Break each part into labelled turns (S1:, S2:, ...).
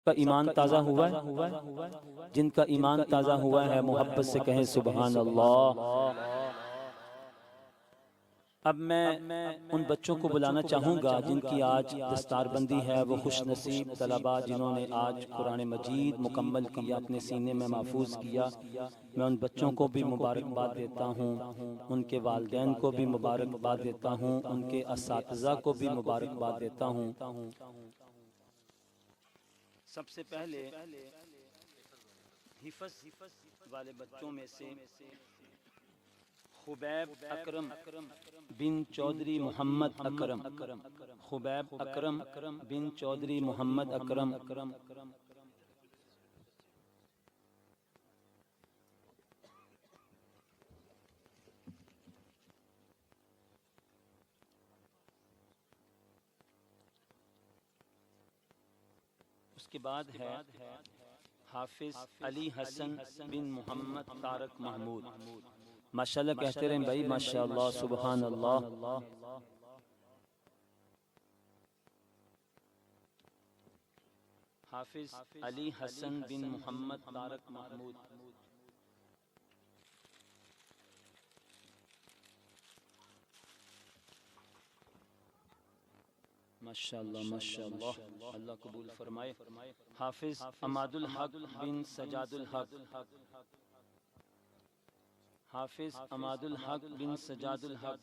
S1: का ईमान ताज़ा हुआ है, जिनका ईमान ताज़ा हुआ है मोहब्बत से कहें सुबहान अल्लाह। अब मैं उन बच्चों को बुलाना चाहूँगा जिनकी आज दस्तारबंदी है, वो खुश नसीब तलबा जिन्होंने आज कुरान मजीद मुकम्मल किया, अपने सीने में महफूज किया। मैं उन बच्चों को भी मुबारकबाद देता हूँ, उनके वालिदैन को भी मुबारकबाद देता हूँ, उनके असातिज़ा को भी मुबारकबाद देता हूँ। सबसे पहले हिफ़्ज़ वाले बच्चों में से खुबैब अकरम बिन चौधरी मोहम्मद अकरम, खुबैब अकरम बिन चौधरी मोहम्मद अकरम। उसके बाद है हाफिज अली हसन बिन मोहम्मद तारक महमूद। माशाल्लाह कहते रहें भाई, माशाल्लाह सुबहान अल्लाह। हाफिज अली हसन बिन मोहम्मद तारक महमूद। माशाल्लाह माशाल्लाह, अल्लाह कबूल फरमाए। हाफिज अमादुल हक बिन सजादुल हक, हाफिज अमादुल हक बिन सजादुल हक।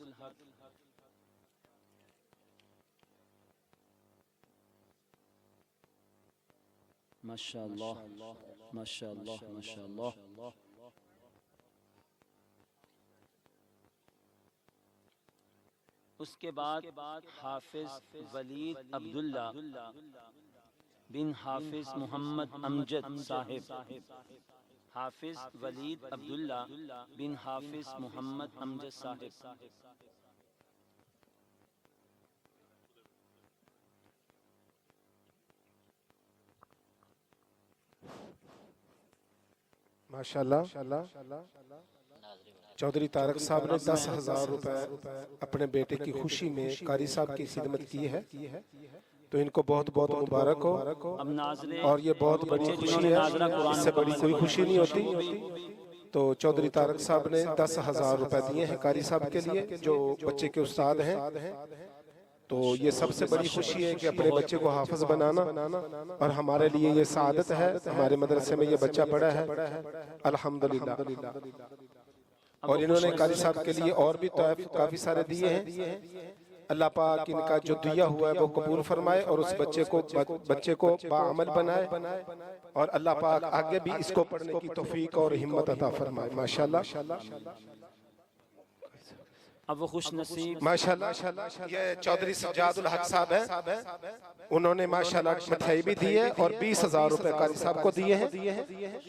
S1: माशाल्लाह माशाल्लाह माशाल्लाह। उसके बाद हाफिज वलीद अब्दुल्ला बिन हाफिज मोहम्मद अमजद साहिब, हाफिज वलीद अब्दुल्ला बिन हाफिज मोहम्मद अमजद साहिब।
S2: माशाल्लाह चौधरी तारक साहब ने 10,000 रुपए अपने बेटे की खुशी में कारी साहब की खिदमत की है, तो इनको बहुत बहुत मुबारक हो। और ये बहुत बड़ी खुशी है, इससे बड़ी कोई खुशी नहीं होती। तो चौधरी तारक साहब ने 10,000 रुपए दिए हैं कारी साहब के लिए, जो बच्चे के उस्ताद हैं। तो ये सबसे बड़ी खुशी है कि अपने बच्चे को हाफिज बनाना, और हमारे लिए ये सादत है। हमारे मदरसे में ये बच्चा पढ़ा है अल्हम्दुलिल्लाह। और इन्होंने कारी साहब के लिए और भी तोहफे काफी सारे दिए हैं। अल्लाह पाक इनका जो दिया हुआ है वो कबूल फरमाए और उस बच्चे को बाअमल बनाए, और अल्लाह पाक आगे भी इसको पढ़ने की तौफीक और हिम्मत अता फरमाए। माशाल्लाह
S1: अब वो खुश नसीब
S2: माशाल्लाह। ये चौधरी सज्जादुल हक साहब हैं, उन्होंने माशाल्लाह मिठाई भी दी है और 20,000 रुपए कारी साहब को दिए हैं।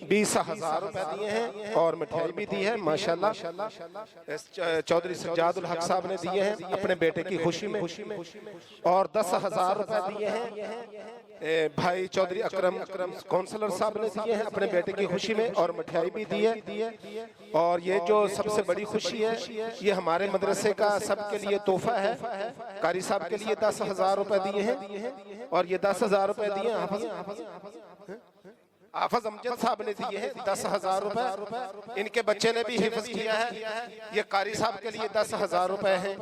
S2: 20,000 रुपए दिए हैं और मिठाई भी दी है माशाल्लाह। चौधरी सज्जादुल हक साहब ने दिए हैं अपने बेटे की खुशी में, और 10,000 रुपए दिए हैं भाई चौधरी अकरम काउंसलर साहब ने दिए हैं अपने बेटे की खुशी में, और मिठाई भी दी है। और ये जो सबसे बड़ी खुशी है, ये हमारे मदरसे का सबके लिए तोहफा है। कारी साहब के लिए 10,000 रुपए दिए हैं, और ये 10,000 रुपए दिए हाफिज अमजद साहब ने दिए हैं 10,000 रुपए। इनके बच्चे ने भी हिफ्ज किया है। ये कारी साहब के लिए 10,000 रुपए हैं,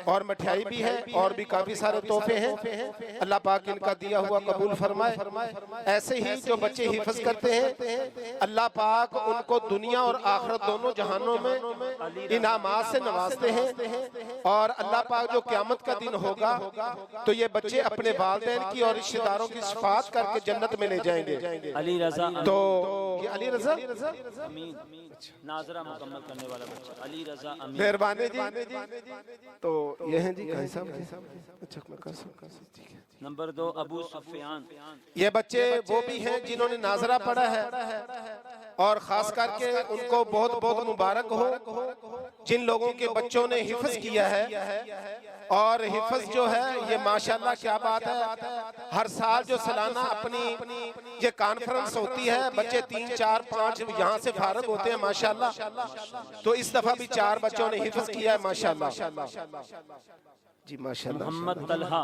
S2: और मिठाई भी है, और भी काफी सारे तोहफे हैं। अल्लाह पाक इनका दिया हुआ कबूल फरमाए। ऐसे ही जो बच्चे हिफ्ज करते हैं, अल्लाह पाक उनको दुनिया और आखिरत दोनों जहानों में इनामात से नवाजते हैं। और अल्लाह पाक जो क़यामत का दिन होगा, तो ये बच्चे अपने वालिदैन की और रिश्तेदारों की शफाअत करके जन्नत में ले जाएंगे।
S1: अली रजा,
S2: तो ये अली रजा
S1: नाजरा मुकम्मल करने वाला बच्चा अली रजा अमीन,
S2: मेहरबानी जी। तो ये हैं जी भाई साहब। अच्छा
S1: नंबर 2 अबू सुफियान।
S2: ये बच्चे वो भी हैं जिन्होंने नाजरा पढ़ा है, और खास करके उनको बहुत बहुत मुबारक हो जिन लोगों के बच्चों ने हिफ्ज किया है। और हिफ्ज जो है ये माशाल्लाह क्या बात है, हर साल जो सालाना अपनी ये कॉन्फ्रेंस होती है, बच्चे 3, 4, 5 यहाँ से फारग होते हैं माशाल्लाह। तो इस दफा भी 4 बच्चों ने हिफ्ज किया है माशाल्लाह जी माशाल्लाह।
S1: मोहम्मद तलहा,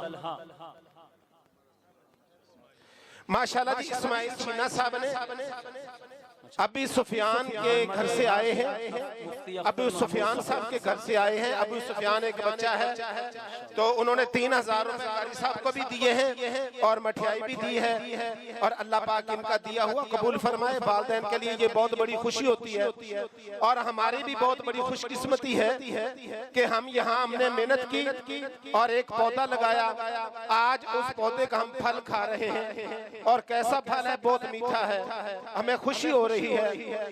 S2: माशाल्लाह जी इस्माइल छीना साहब ने अबी सुफियान के घर से आए हैं। अबू सुफियान साहब के घर से आए हैं। अबू सुफियान एक बच्चा है, तो उन्होंने 3000 रुपए कारी साहब को भी दिए हैं और मठियाई भी दी है। और अल्लाह पाक इनका दिया हुआ कबूल फरमाए। वालिदैन के लिए ये बहुत बड़ी खुशी होती है और हमारी भी बहुत बड़ी खुशकिस्मती है कि हम यहाँ हमने मेहनत की और एक पौधा लगाया। आज उस पौधे का हम फल खा रहे हैं और कैसा फल है, बहुत मीठा है। हमें खुशी हो रही है।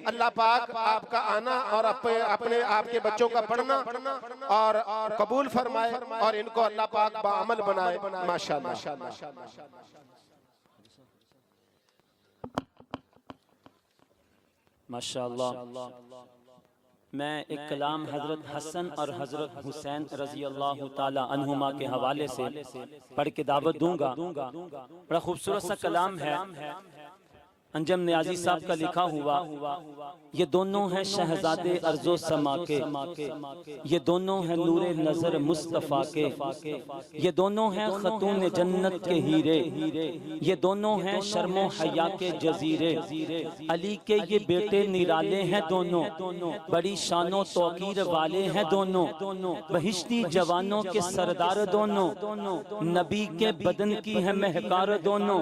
S2: अल्लाह पाक आपका आना और अपने आपके बच्चों का पढ़ना और कबूल फरमाए और इनको अल्लाह पाक बाअमल बनाए। माशाअल्लाह।
S1: माशाअल्लाह। मैं एक कलाम हजरत हसन और हजरत हुसैन रजी अल्लाह ताला अन्हुमा के हवाले से पढ़ के दावत दूंगा। बड़ा खूबसूरत सा कलाम है, अंजम नियाजी साहब का लिखा हुआ। ये दोनों हैं शहजादे अर्जो समा के, ये दोनों हैं नूरे नजर मुस्तफ़ा के, ये दोनों हैं खतून जन्नत के हीरे, ये दोनों हैं शर्मो हया के जजीरे। अली के ये बेटे निराले हैं दोनों, बड़ी शानो तौकीर वाले हैं दोनों, बहिश्ती जवानों के सरदार दोनों, नबी के बदन की है महकार दोनों।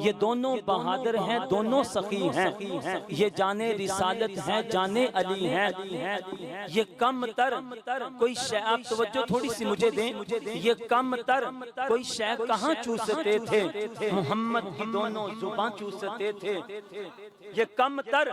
S1: ये दोनों बहादुर हैं, दोनों सखी हैं, ये जाने रिसालत हैं, जाने अली हैं। ये कम तर कोई शय, आप तवज्जो थोड़ी सी मुझे दें, ये कम तर कोई शय कहाँ चूसते थे, मोहम्मद की दोनों जुबां चूसते थे। ये कम तर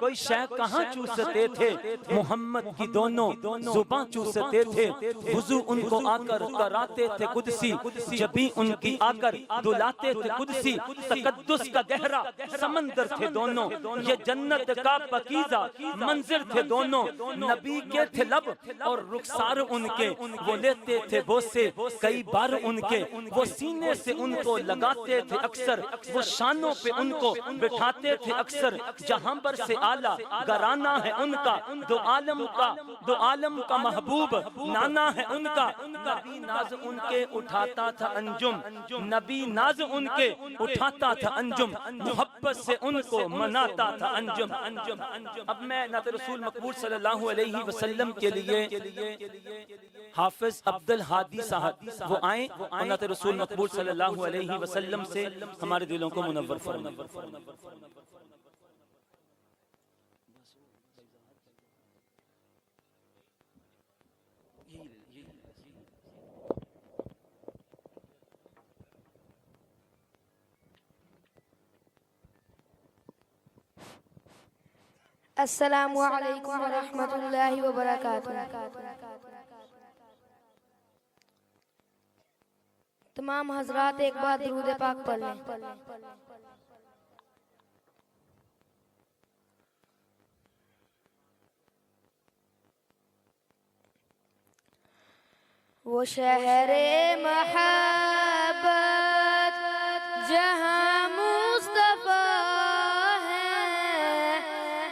S1: कोई शय कहाँ चूसते थे, मोहम्मद की दोनों जुबां चूसते थे। वुजू उनको आकर कराते थे कुदसी, जब भी उनकी आकर दुलाते थे कुदसी। तकद्दुस का गहरा समंदर थे दोनों, ये जन्नत का पकीज़ा मंजिल थे दोनों। नबी के थे लब और रुखसार उनके, वो लेते थे बोसे कई बार उनके। वो सीने से उनको लगाते थे अक्सर, वो शानों पे उनको बिठाते थे अक्सर। जहां पर से आला घराना है उनका, दो आलम का महबूब नाना है उनका। नबी नाज उनके उठाता था अंजुम, नबी नाज उनके उठाता था अंजुम, मोहब्बत से उनको मनाता था अंजुम। अब मैं नात रसूल मकबूल सल्लल्लाहु अलैहि वसल्लम के लिए हाफिज अब्दुल हादी साहब वो आए और नात रसूल मकबूल सल्लल्लाहु अलैहि वसल्लम से हमारे दिलों को मुनव्वर फरमाएं।
S3: अस्सलामु अलैकुम व रहमतुल्लाहि व बरकातुहू। तमाम हजरात एक बार दुरूद पाक पढ़ लें। वो शहरे महब्बत जहाँ मुस्तफा है,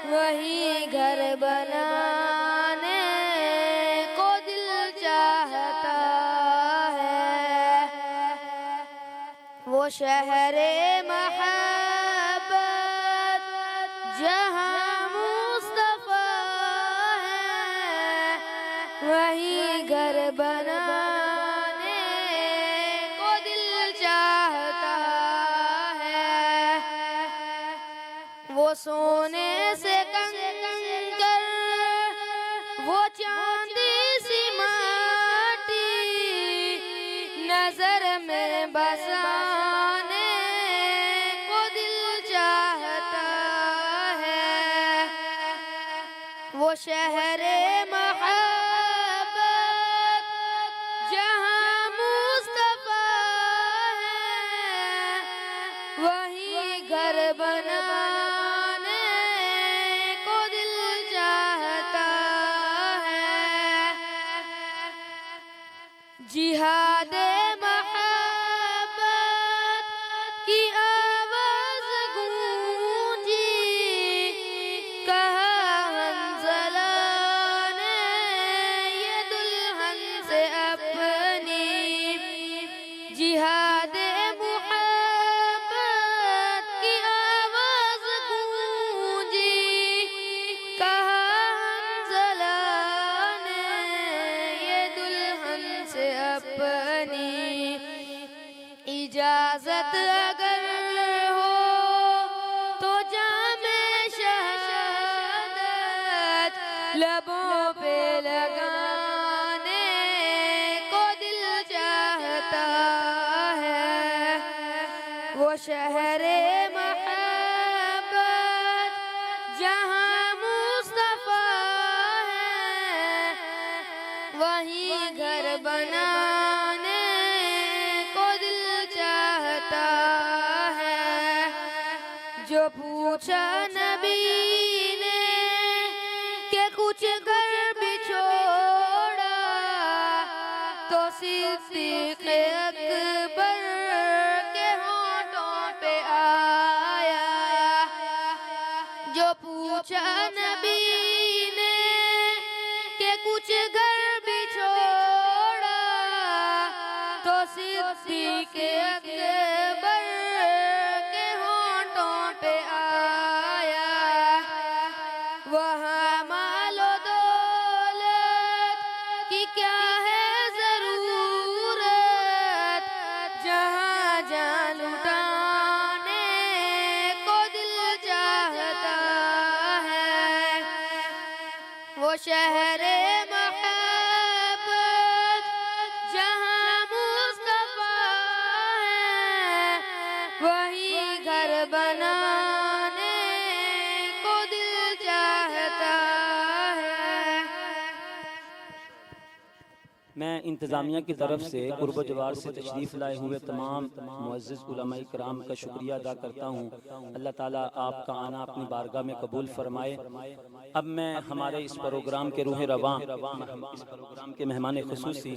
S3: वही घर बनाने को दिल चाहता है। वो शहरे महब्बत जहाँ मुस्तफा है, वही घर बनाने को दिल चाहता है। वो सोने से कंकर, वो चांदी सी माटी, नजर में बसाने को दिल चाहता है। वो शहरे महब्बत जहाँ मुस्तफा है, वही घर बनाने को दिल चाहता है। जिहादे महब्बत की आवाज गूंजी, कहा हंज़ला ने ये दुल्हन से अपनी। जिहादे महब्बत लबों पे लगाने को दिल चाहता है। वो शहरे मोहब्बत जहाँ मुस्तफा है, वहीं घर बनाने को दिल चाहता है। जो पूछा नबी ने कि कुछ घर भी छोड़ा, तो सिद्दीक़ अकबर के होठों पे आया। जो पूछा नबी ने कि कुछ घर भी छोड़ा, तो सिद्दीक़ अकबर के होठों पे आया। वहाँ मालो दौलत की क्या है ज़रूरत, जहाँ जान लुटाने को दिल चाहता है। वो शहरे मोहब्बत जहाँ मुस्तफा है, वहीं घर बनाने को दिल चाहता है।
S1: मैं इंतज़ामिया की तरफ से कुर्ब जवार से तशरीफ़ लाए हुए तमाम मुअज़्ज़िज़ उलमा इकराम का शुक्रिया अदा करता हूँ। अल्लाह ताला आपका आना अपनी बारगाह में कबूल फरमाए। अब मैं हमारे इस प्रोग्राम के रूह रवां, इस प्रोग्राम के मेहमान खुसूसी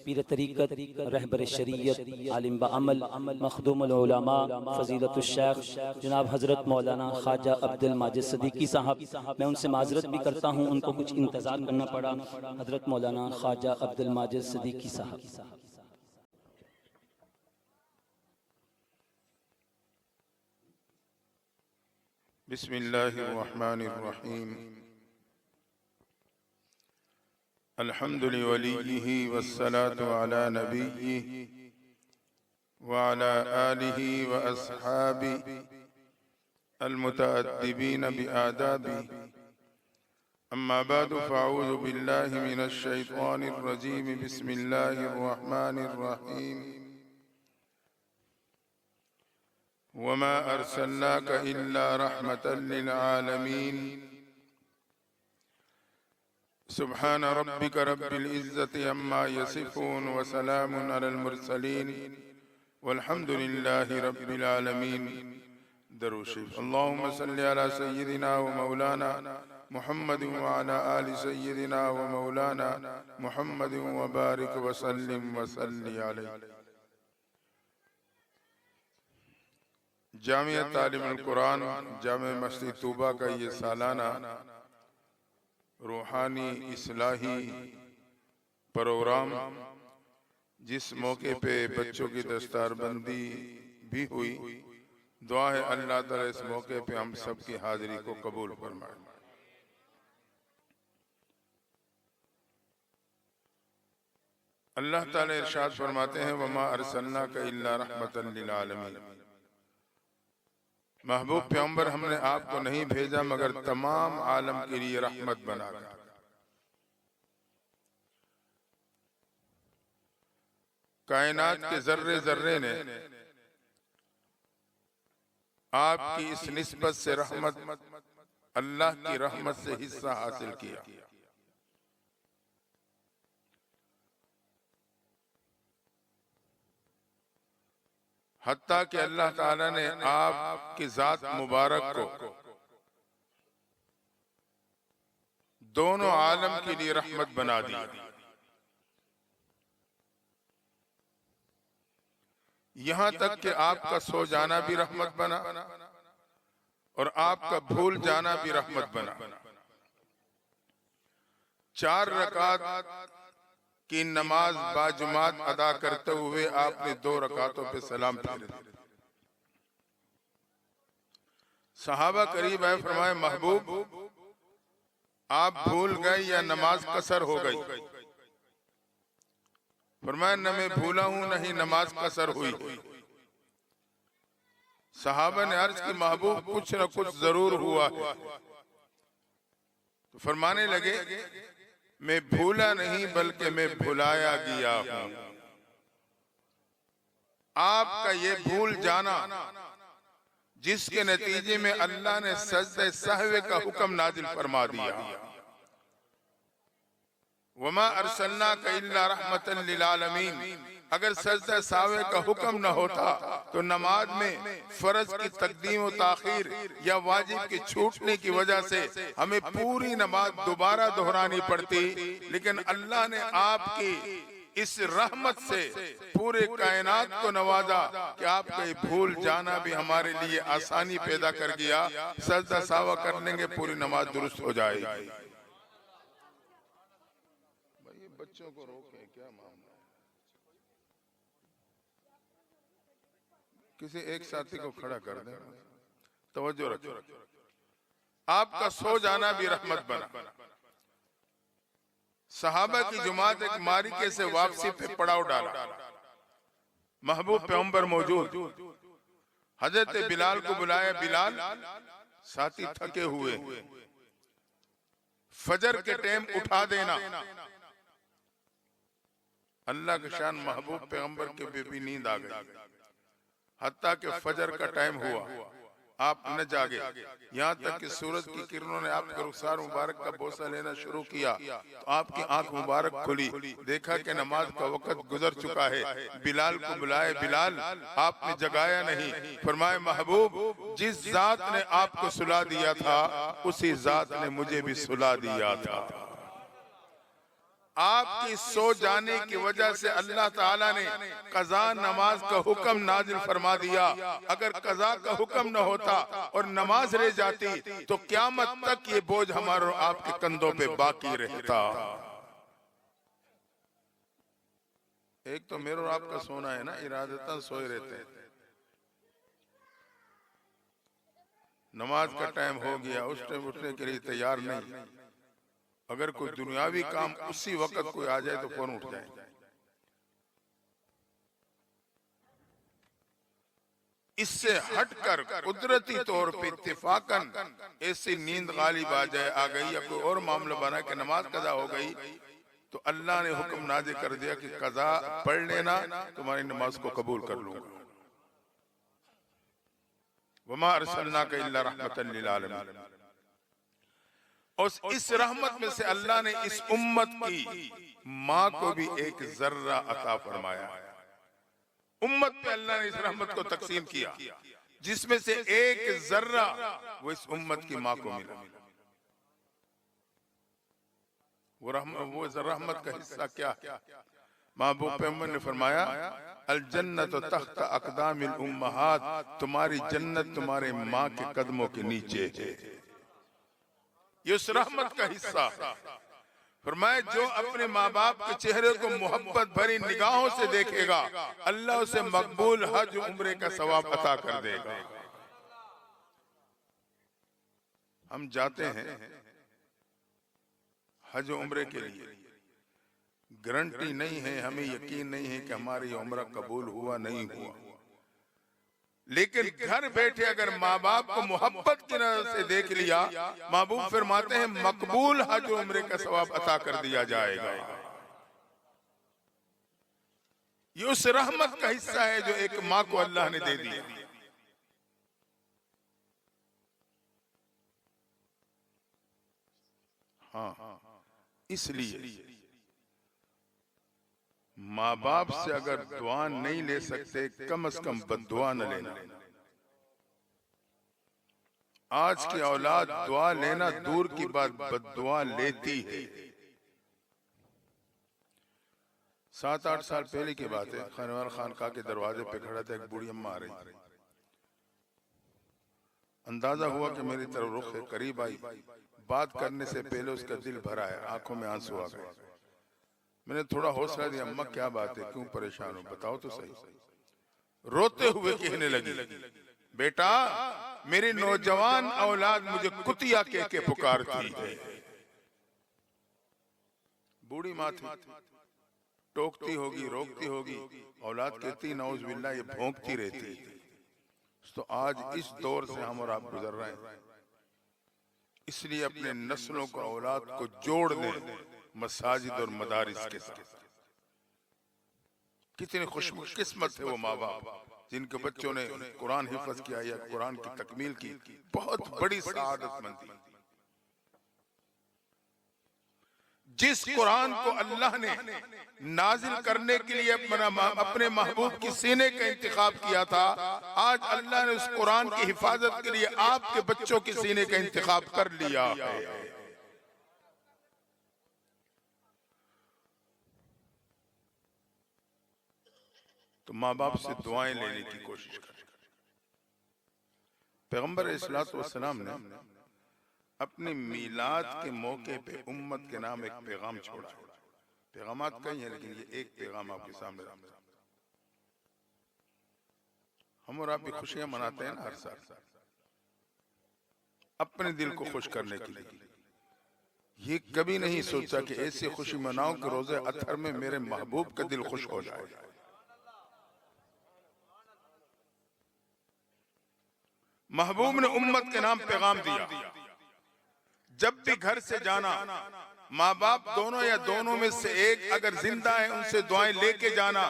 S1: पीर तरीक़त, रहबर शरीयत, आलिम बअमल, मखदूमुल उलमा, फ़ज़ीलतुश शेख जनाब हज़रत मौलाना ख्वाजा अब्दुल माजिद सिद्दीकी साहब, मैं उनसे माज़रत भी करता हूँ, उनको कुछ इंतज़ार करना पड़ा। हज़रत मौलाना ख्वाजा अब्दुल माजिद सिद्दीकी साहब।
S4: बिस्मिल्लाहिर्रहमानिर्रहीम। अल्हम्दुलिल्लाहि वस्सलातु अला नबिय्यिहि व अला आलिहि व अस्हाबिहि अल-मुतअद्दिबीन बिआदाबिहि। अम्मा बादु फ़अऊज़ु बिल्लाहि मिनश शैतानिर रजीम। बिस्मिल्लाहिर्रहमानिर्रहीम। वमा अर्सलनाक इल्ला रहमतल लिल आलमीन। सुब्हान रब्बिक रब्बिल इज़्ज़ति अम्मा यसिफून व सलामुन अलल मुरसलीन वल्हम्दुलिल्लाहि रब्बिल आलमीन। दरूद शरीफ। अल्लाहुम्मा सल्लि अला सय्यिदिना व मौलाना मुहम्मद व अला आलि सय्यिदिना व मौलाना मुहम्मद व बारिक व सल्लिम व सल्लि अलैहि। जामिया तालीमुल कुरान जामे मस्जिद तूबा का ये सालाना रूहानी इस्लाही प्रोग्राम, जिस मौके पे बच्चों की दस्तारबंदी भी हुई, दुआ है अल्लाह ताला इस मौके पे हम सब की हाजिरी को कबूल फरमाए। अल्लाह ताला इरशाद फरमाते हैं, वमा अरसलनाका इल्ला रहमतल लिल आलमीन। महबूब पैगंबर, हमने आपको नहीं भेजा मगर तमाम आलम के लिए रहमत बनाकर। कायनात के जर्रे जर्रे ने आपकी इस निस्बत से रहमत, अल्लाह की रहमत से हिस्सा हासिल किया। हत्ता कि अल्लाह ताला ने आपकी जात मुबारक को दोनों आलम के लिए रहमत बना दी। यहां तक कि आपका सो जाना भी रहमत बना और आपका भूल जाना भी रहमत बना। 4 रकात की नमाज बाजुमात अदा करते हुए आपने 2 रकातों पे सलाम फेर दिया। सहाबा करीब आए, फरमाए महबूब आप भूल गए या नमाज कसर हो गई? फरमाया न मैं भूला हूं न ही नमाज कसर हुई। सहाबा ने अर्ज की महबूब कुछ न कुछ जरूर हुआ है। तो तो फरमाने लगे मैं भूला नहीं बल्कि मैं भुलाया गया हूं। आपका ये भूल जाना जिसके नतीजे में अल्लाह ने सजदे सहवे का हुक्म नाजिल फरमा दिया। वमा अरसलनाका इल्ला रहमतन लिल आलमीन, अगर सजदा सावे का हुक्म न होता तो नमाज में फर्ज की तकदीम और ताखीर या वाजिब के छूटने की वजह से हमें पूरी नमाज दोबारा दोहरानी पड़ती। लेकिन अल्लाह ने आपकी इस रहमत से पूरे कायनात को नवाजा कि आपका ये भूल जाना भी हमारे लिए आसानी पैदा कर गया। सजदा सावा कर लेंगे, पूरी नमाज दुरुस्त हो जाएगी। भाई बच्चों को रोके, क्या मामला है? किसी एक साथी को खड़ा कर दें, तवज्जो रखो। आपका सो जाना भी रहमत बना। सहाबा की जमात एक मारिके से वापसी पे पड़ाव डाला। महबूब पैगंबर मौजूद, हजरत बिलाल को बुलाया। बिलाल साथी थके हुए, फजर के टाइम उठा देना। अल्लाह के शान महबूब पैगंबर के भी नींद आ गई। हत्ता के फजर का टाइम हुआ, आप न जागे। यहाँ तक कि सूरज की किरणों ने आपके रुखसार मुबारक का बोसा लेना शुरू किया तो आपकी आंख मुबारक खुली। देखा कि नमाज का वक्त गुजर चुका है। बिलाल को बुलाए। बिलाल, आपने जगाया नहीं। फरमाए महबूब, जिस जात ने आपको सुला दिया था उसी जात ने मुझे भी सुला दिया था। आपकी सो जाने की वजह से अल्लाह ताला ने कज़ा नमाज का हुक्म नाजिल फरमा दिया। अगर कज़ा का हुक्म न होता और नमाज रह जाती तो क़यामत तक ये बोझ हमारे आपके कंधों पे बाकी रहता। एक तो मेरे और आपका सोना है ना, इरादतन सोए रहते हैं। नमाज का टाइम हो गया, उस टाइम उठने के लिए तैयार नहीं। अगर कोई दुनियावी काम उसी वक्त कोई आ जाए तो फौरन उठ जाए। इससे हटकर कुदरती तौर पे इत्तेफाकन ऐसी नींद गालिब आ जाए, आ गई, या कोई और मामला बना कि नमाज कज़ा हो गई तो अल्लाह ने हुक्म नाज़िल कर दिया कि कज़ा पढ़ लेना, तुम्हारी नमाज को कबूल कर लूंगा। वमा अरसलनाका इल्ला रहमतन लिल आलमीन। और इस रहमत में से अल्लाह ने इस उम्मत की माँ को भी एक जर्रा अता फरमाया। उम्मत पे अल्लाह ने इस रहमत को तकसीम किया, जिसमें से एक जर्रा वो इस उम्मत की माँ को मिला। वो रहमत का हिस्सा क्या? महबूब पैगंबर ने फरमाया, अल जन्नत तख्त अक़दामिल उम्महात, तुम्हारी जन्नत तुम्हारे माँ के कदमों के नीचे है। ये उस रहमत का हिस्सा। फरमाया, जो अपने माँ बाप के चेहरे को मोहब्बत भरी निगाहों से देखेगा अल्लाह उसे मकबूल हज उम्रे का सवाब अता कर देगा। हम जाते हैं हज उम्रे के लिए, गारंटी नहीं है, हमें यकीन नहीं है कि हमारी उम्रा कबूल हुआ नहीं हुआ। लेकिन घर बैठे अगर माँ बाप को मोहब्बत की नजर से देख लिया, महबूब फरमाते हैं मकबूल हज उम्रे का सवाब अता कर दिया जाएगा। ये उस रहमत का हिस्सा है जो एक माँ को अल्लाह ने दे दिया। हाँ, इसलिए माँ बाप से अगर दुआ नहीं ले सकते, कम से कम बद्दुआ न लेना। आज की औलाद दुआ लेना दूर की बात, बद्दुआ लेती है। 7-8 साल पहले की बात है, खानवार खानका के दरवाजे पे खड़ा था, एक बूढ़ी अम्मा आ रही। अंदाजा हुआ कि मेरी तरफ रुख है, करीब आई। बात करने से पहले उसका दिल भरा है, आंखों में आंसू आ गए। मैंने थोड़ा हौसला दिया, अम्मा क्या बात है, क्यों परेशान हो, बताओ तो सही। रोते हुए कहने लगी, बेटा मेरी नौजवान औलाद मुझे कुतिया कह के पुकारती है। बूढ़ी माँ थी, टोकती होगी, रोकती होगी, औलाद कहती नौज बिल्ला, ये भौंकती रहती। तो आज इस दौर से हम और आप गुजर रहे हैं। इसलिए अपने नस्लों को, औलाद को जोड़ दें मसाजिद और मदारिस के साथ। कितनी खुशकिस्मत है वो माँ बाप जिनके बच्चों ने कुरान हिफ्ज किया या कुरान की तकमील की, बहुत बड़ी सआदतमंदी। जिस कुरान को अल्लाह ने नाजिल करने के लिए अपने महबूब की सीने का इंतखाब किया था, आज अल्लाह ने उस कुरान की हिफाजत के लिए आपके बच्चों के सीने का इंतखाब कर लिया है। तो माँ बाप से दुआएं लेने की कोशिश करें। पैगंबर इस्लातो वस्सलाम ने अपने मीलाद के मौके पे उम्मत के नाम एक पैगाम छोड़ा। पैगामात कई हैं, लेकिन ये एक पैगाम आपके सामने रखता हूं। हम और आप भी खुशियां मनाते हैं ना हर साल, अपने दिल को खुश करने के लिए। ये कभी नहीं सोचा कि ऐसी खुशी मनाऊं कि रोजे अतहर में मेरे महबूब का दिल खुश हो जाए। महबूब ने उम्मत के नाम पैगाम दिया, जब भी घर से जाना, माँ बाप दोनों या दोनों में से एक अगर जिंदा है उनसे दुआएं लेके जाना,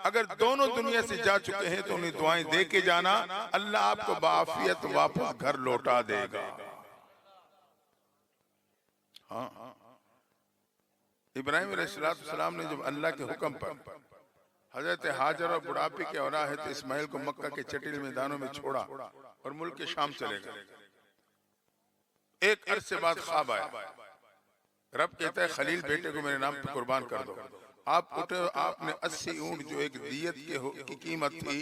S4: अगर दोनों दुनिया से जा चुके हैं तो उन्हें दुआएं दे के जाना। अल्लाह आपको बाफियत वापस घर लौटा देगा। हाँ, इब्राहिम अलैहिस्सलाम ने जब अल्लाह के हुक्म पर हजरत हाजर और बुढ़ापे के औलाद है इस्माइल को मक्का के चटिल मैदानों में छोड़ा और मुल्क के शाम चले गए, एक अरसे बाद ख्वाब आया। रब कहता है खलील बेटे को मेरे नाम पे कुर्बान कर दो। आप उठे, आपने 80 ऊंट जो एक दियत की कीमत थी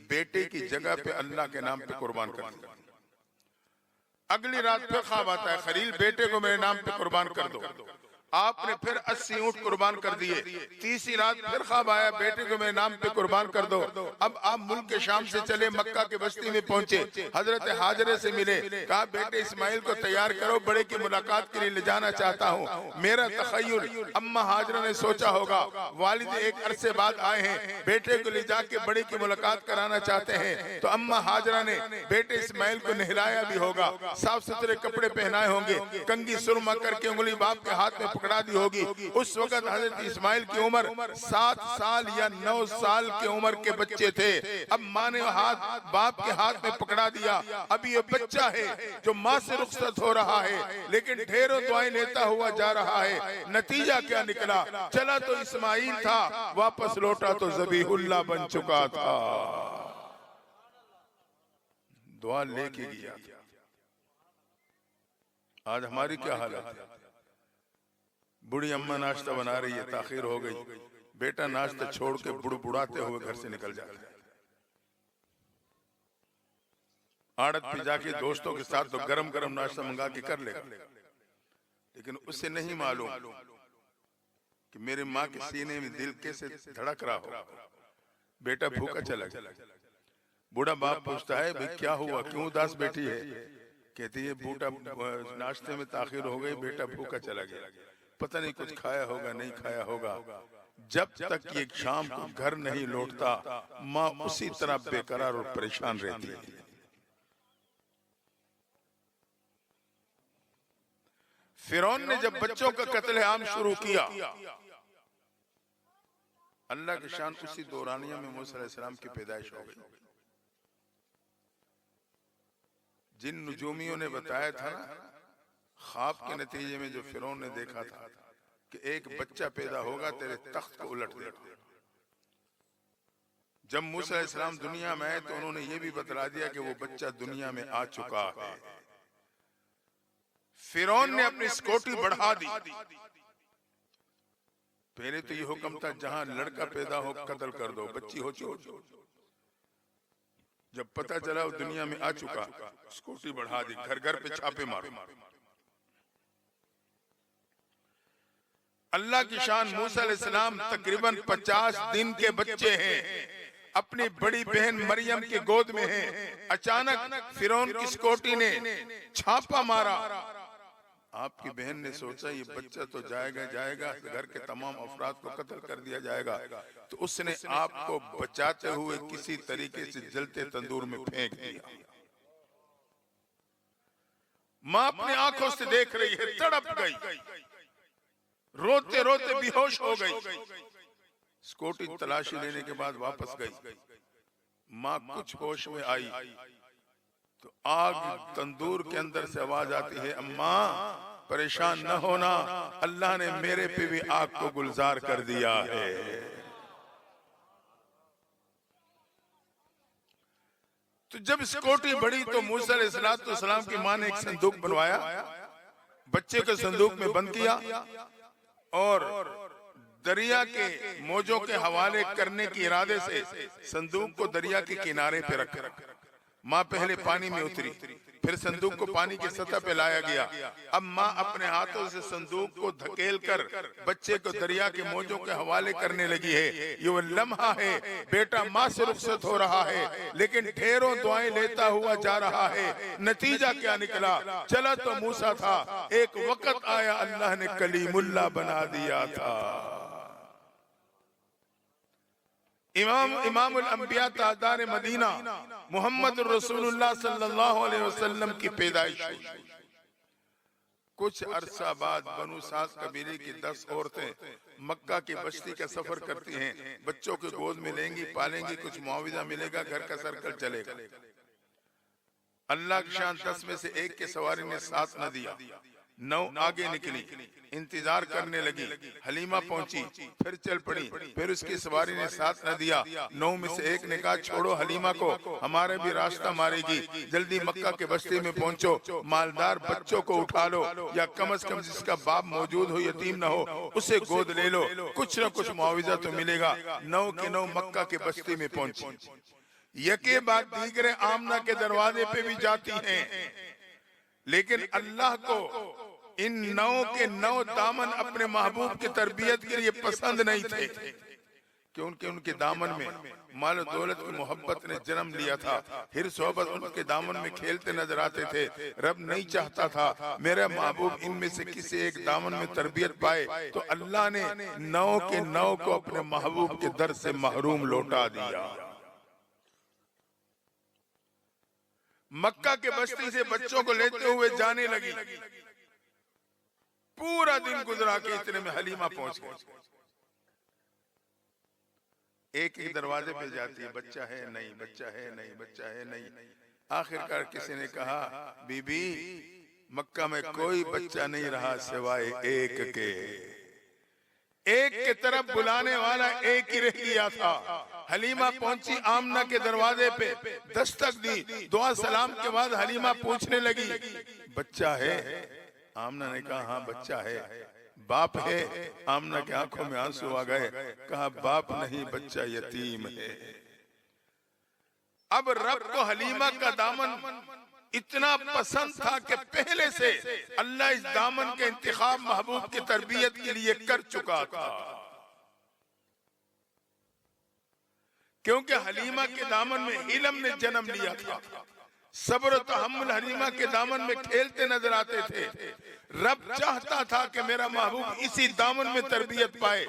S4: बेटे की जगह पे अल्लाह के नाम पे कुर्बान कर दिया। अगली रात फिर ख्वाब आता है खलील बेटे को मेरे नाम पे कुर्बान कर दो। आपने फिर 80 ऊंट कुर्बान कर दिए। तीसरी रात फिर ख्वाब आया बेटे को मेरे नाम पे कुर्बान कर दो। अब आप मुल्क के शाम से चले, मक्का के बस्ती में पहुंचे, हजरत हाजरे से मिले, कहा बेटे इस्माइल को तैयार करो, बड़े की मुलाकात के लिए ले जाना चाहता हूँ। मेरा तखय्युल, अम्मा हाजरा ने सोचा होगा वालिद एक अरसे बाद आए हैं, बेटे को ले जाके बड़े की मुलाकात कराना चाहते हैं। तो अम्मा हाजरा ने बेटे इस्माइल को नहलाया भी होगा, साफ सुथरे कपड़े पहनाए होंगे, कंघी सुरमा करके उंगली बाप के हाथ में पकड़ा दी होगी। उस वक्त हजरत इस्माइल की उम्र 7 साल या 9 साल की उम्र के बच्चे थे। अब माँ ने हाथ बाप के हाथ में पकड़ा दिया। अब ये बच्चा है जो माँ से रुखसत हो रहा है, लेकिन ढेरों दुआएं लेता हुआ जा रहा है। नतीजा क्या निकला? चला तो इस्माइल था, वापस लौटा तो ज़बीहुल्लाह बन चुका था। दुआ लेके गया। आज हमारी क्या हालत है? बूढ़ी अम्मा नाश्ता बना रही है, ताखिर हो गई, बेटा नाश्ता छोड़ के बुड़बुड़ाते हुए घर से निकल जाता है। आड़त पे जाके दोस्तों के साथ तो गरम गरम नाश्ता मंगा के कर लेगा, लेकिन उसे नहीं मालूम कि मेरे माँ के सीने में दिल कैसे धड़क रहा हो। बेटा भूखा चला गया। बूढ़ा बाप पूछता है भाई क्या हुआ, क्यों उदास बैठी है? कहती है बूढ़ा नाश्ते में ताखिर हो गई, बेटा भूखा चला गया, पता नहीं कुछ खाया होगा नहीं खाया होगा। जब तक ये शाम को घर नहीं लौटता माँ उसी तरह बेकरार और परेशान रहती है। फिरौन ने जब बच्चों का कत्लेआम शुरू किया, अल्लाह की शान उसी दौरानिया में मूसा अलैहिस्सलाम की पैदाइश हो गई। जिन नुजूमियों ने बताया था ना, ख्वाब के नतीजे में जो फिरौन ने देखा था कि एक बच्चा पैदा होगा तेरे तख्त को उलट देगा। जब मूसा अलैहिस्सलाम दुनिया में आए तो उन्होंने ये भी बतला दिया कि वो बच्चा दुनिया में आ चुका है। फिरौन ने अपनी सिक्योरिटी बढ़ा दी। पहले तो ये हुक्म था जहां लड़का पैदा हो कत्ल कर दो, बच्ची हो चुकी। जब पता चला वो दुनिया में आ चुका, सिक्योरिटी बढ़ा दी, घर घर पे छापे मारे। अल्लाह की शान, मूसा अलैहिस्सलाम तकरीबन 50 दिन के बच्चे हैं, अपनी बड़ी बहन मरियम के गोद में हैं। अचानक फिरौन की सिक्योरिटी ने छापा मारा। आपकी बहन ने सोचा ये बच्चा तो जाएगा जाएगा, घर के तमाम अफराद को कत्ल कर दिया जाएगा, तो उसने आपको बचाते हुए किसी तरीके से जलते तंदूर में फेंक दिया। मां अपनी आंखों से देख रही है, तड़प गई, रोते रोते बेहोश हो गई। स्कूटी तलाशी लेने के बाद वापस गई। मां कुछ होश में आई तो आग तंदूर के अंदर से आवाज आती है, अम्मा परेशान न होना, अल्लाह ने मेरे पे भी आग को गुलजार कर दिया है। तो जब स्कूटी बढ़ी तो मूसा अलैहिस्सलाम की मां ने एक संदूक बनवाया, बच्चे को संदूक में बंद किया और दरिया के मौजों के हवाले करने के इरादे से संदूक को दरिया के किनारे पे रखा। माँ पहले पानी में उतरी, फिर संदूक को पानी की सतह पे लाया गया। अब माँ अपने हाथों से संदूक को धकेल कर बच्चे को दरिया के मौजों के हवाले करने लगी है। ये वो लम्हा है, बेटा माँ से रुखसत हो रहा है, लेकिन ढेरों दुआएं लेता हुआ जा रहा है। नतीजा क्या निकला? चला तो मूसा था, एक वक्त आया अल्लाह ने कलीमुल्लाह बना दिया था। इमामुल अंबिया ताजदार मदीना मोहम्मद रसूलुल्लाह सल्लल्लाहु अलैहि वसल्लम की पैदाइश हुई। कुछ अरसा बाद बनु साद कबीले की 10 औरतें मक्का की बस्ती का सफर करती हैं। बच्चों को गोद में लेंगी, पालेंगी, कुछ मुआविजा मिलेगा, घर का सर्कल चलेगा। अल्लाह की शान 10 में से एक के सवारी ने साथ न दिया, 9 आगे निकली, इंतजार करने लगी। हलीमा पहुंची, फिर चल पड़ी, फिर उसकी सवारी ने साथ न दिया। 9 में से एक ने कहा, छोड़ो हलीमा को, हमारे भी रास्ता मारेगी, जल्दी मक्का के बस्ती में पहुंचो, मालदार बच्चों को उठा लो, या कम से कम जिसका बाप मौजूद हो, यतीम न हो, उसे गोद ले लो, कुछ न कुछ मुआविजा तो मिलेगा। 9 के 9 मक्का के बस्ती में पहुंची। यके बाद दीगरे आमना के दरवाजे पे भी जाती हैं, लेकिन अल्लाह को इन 9 के 9 दामन अपने महबूब की तरबियत के लिए पसंद नहीं थे, क्योंकि उनके दामन में माल दौलत की मोहब्बत ने जन्म लिया था। हिर सोहबत उनके दामन में खेलते नजर आते थे। रब नहीं चाहता था मेरा महबूब इनमें से किसी एक दामन में तरबियत पाए, तो अल्लाह ने 9 के 9 को अपने महबूब के दर से महरूम लौटा दिया। मक्का के बस्ती से बच्चों को लेते हुए जाने लगी। पूरा दिन गुजरा के इतने में हलीमा पहुंच गई। एक एक दरवाजे पे जाती है, बच्चा है नहीं, बच्चा है नहीं, बच्चा है नहीं। आखिरकार किसी ने कहा, बीबी मक्का में कोई बच्चा नहीं रहा सिवाय एक के। एक के तरफ बुलाने वाला एक ही रह गया था। हलीमा पहुंची, आमना के दरवाजे पे दस्तक दी, दुआ सलाम के बाद हलीमा पूछने लगी, बच्चा है? आमना ने कहा, हाँ बच्चा है। बाप है? आमना के आंखों में आंसू आ गए। कहा, बाप नहीं, बच्चा यतीम है। अब रब को हलीमा का दामन इतना पसंद था कि पहले से अल्लाह इस दामन के इंतखाब महबूब की तरबियत के लिए कर चुका था, क्योंकि हलीमा के दामन में इल्म ने जन्म लिया था। सब्र और तहम्मुल हलीमा के दामन में खेलते नजर आते थे। रब चाहता था कि मेरा महबूब इसी दामन में तरबियत पाए।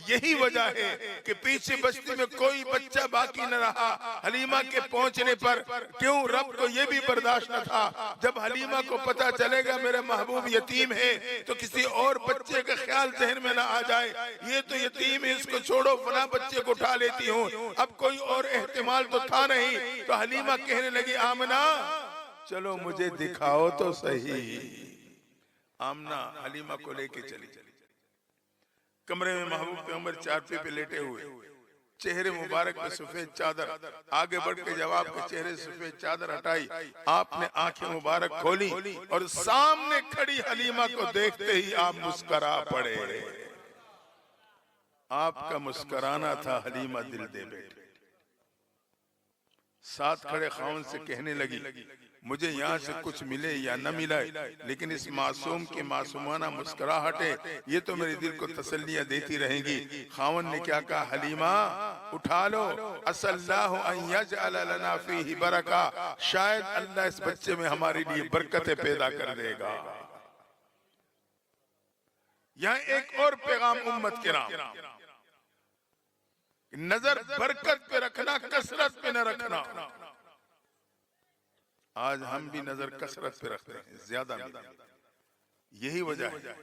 S4: यही वजह है कि पीछे बस्ती में कोई बच्चा बाकी न रहा हलीमा के पहुंचने पर। क्यों? रब को यह भी बर्दाश्त न था, जब हलीमा को पता चलेगा मेरा महबूब यतीम है तो किसी और बच्चे का ख्याल जहन में न आ जाए, ये तो यतीम है, इसको छोड़ो, फला बच्चे को उठा लेती हूँ। अब कोई और एहतिमाल तो था नहीं, तो हलीमा कहने लगी, आमना चलो मुझे दिखाओ तो सही। आमना हलीमा को लेके चली। कमरे में महबूब पैगंबर चारपाई पे लेटे हुए, चेहरे मुबारक पे सफेद चादर। आगे बढ़ के जब आपके चेहरे से सफेद चादर हटाई, आपने आंखें मुबारक खोली और सामने खड़ी हलीमा को देखते ही आप मुस्करा पड़े। आपका मुस्कराना था हलीमा दिल दे बैठे। साथ खड़े खाउन से कहने लगी, मुझे यहाँ से कुछ मिले या न मिले, लेकिन इस मासूम की मासूमाना मुस्कुराहटे ये तो मेरे दिल को तसल्लियां देती रहेंगी। खावन ने क्या कहा, हलीमा उठा लो, असल्लाहु अन यजअल लना फीही बरका, शायद अल्लाह इस बच्चे में हमारे लिए बरकतें पैदा कर देगा। यहाँ एक और पैगाम उम्मत के नाम, नजर बरकत पे रखना, कसरत पे न रखना। आज हम भी नजर कसरत पे रखते हैं, ज्यादा नहीं। यही वजह है,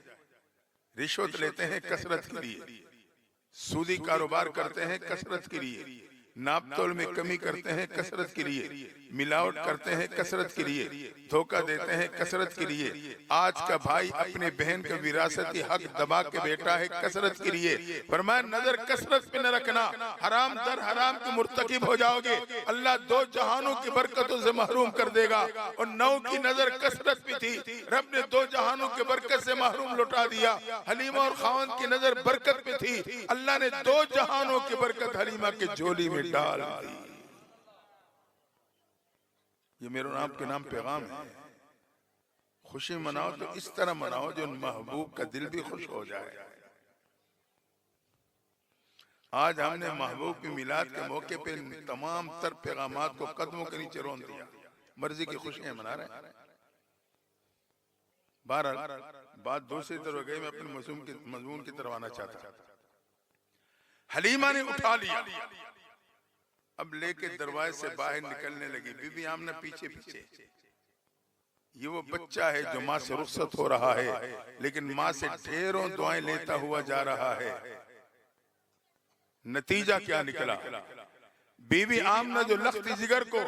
S4: रिश्वत लेते हैं कसरत के लिए, सूदी कारोबार करते हैं कसरत के लिए, नापतोल में कमी करते हैं कसरत के लिए, मिलावट करते हैं कसरत के लिए, धोखा देते हैं कसरत के लिए। आज का भाई अपने बहन का विरासती हक दबा के बैठा है कसरत के लिए। फरमाया नजर कसरत पे न रखना, हराम दर हराम के मुर्तकिब हो जाओगे, अल्लाह दो जहानों की बरकतों से महरूम कर देगा। और 9 की नजर कसरत पे थी, रब ने 2 जहानों के बरकत से महरूम लौटा दिया। हलीमा और खावन की नजर बरकत पे थी, अल्लाह ने 2 जहानों की बरकत हलीमा के झोली में डाल दी। ये मेरे नाम के नाम पैगाम है। खुशी मनाओ तो इस तरह मनाओ जो महबूब का दिल भी खुश हो जाए। आज हमने महबूब की मिलाद के मौके पे तमाम तर पैगामात को कदमों के नीचे रोन दिया, मर्जी की खुशियां मना रहे हैं। बहरहाल बात दूसरी तरफ गई, मैं अपने मजमून की तरफ आना चाहता। हलीमा ने उठा लिया, अब लेके दरवाजे से बाहर निकलने लगी। बीबी आमना पीछे पीछे। ये वो बच्चा है जो माँ से रुखसत हो रहा है, लेकिन माँ से ढेरों दुआएं लेता हुआ जा रहा है। नतीजा क्या निकला? बीबी आमना जो लख्ती जिगर को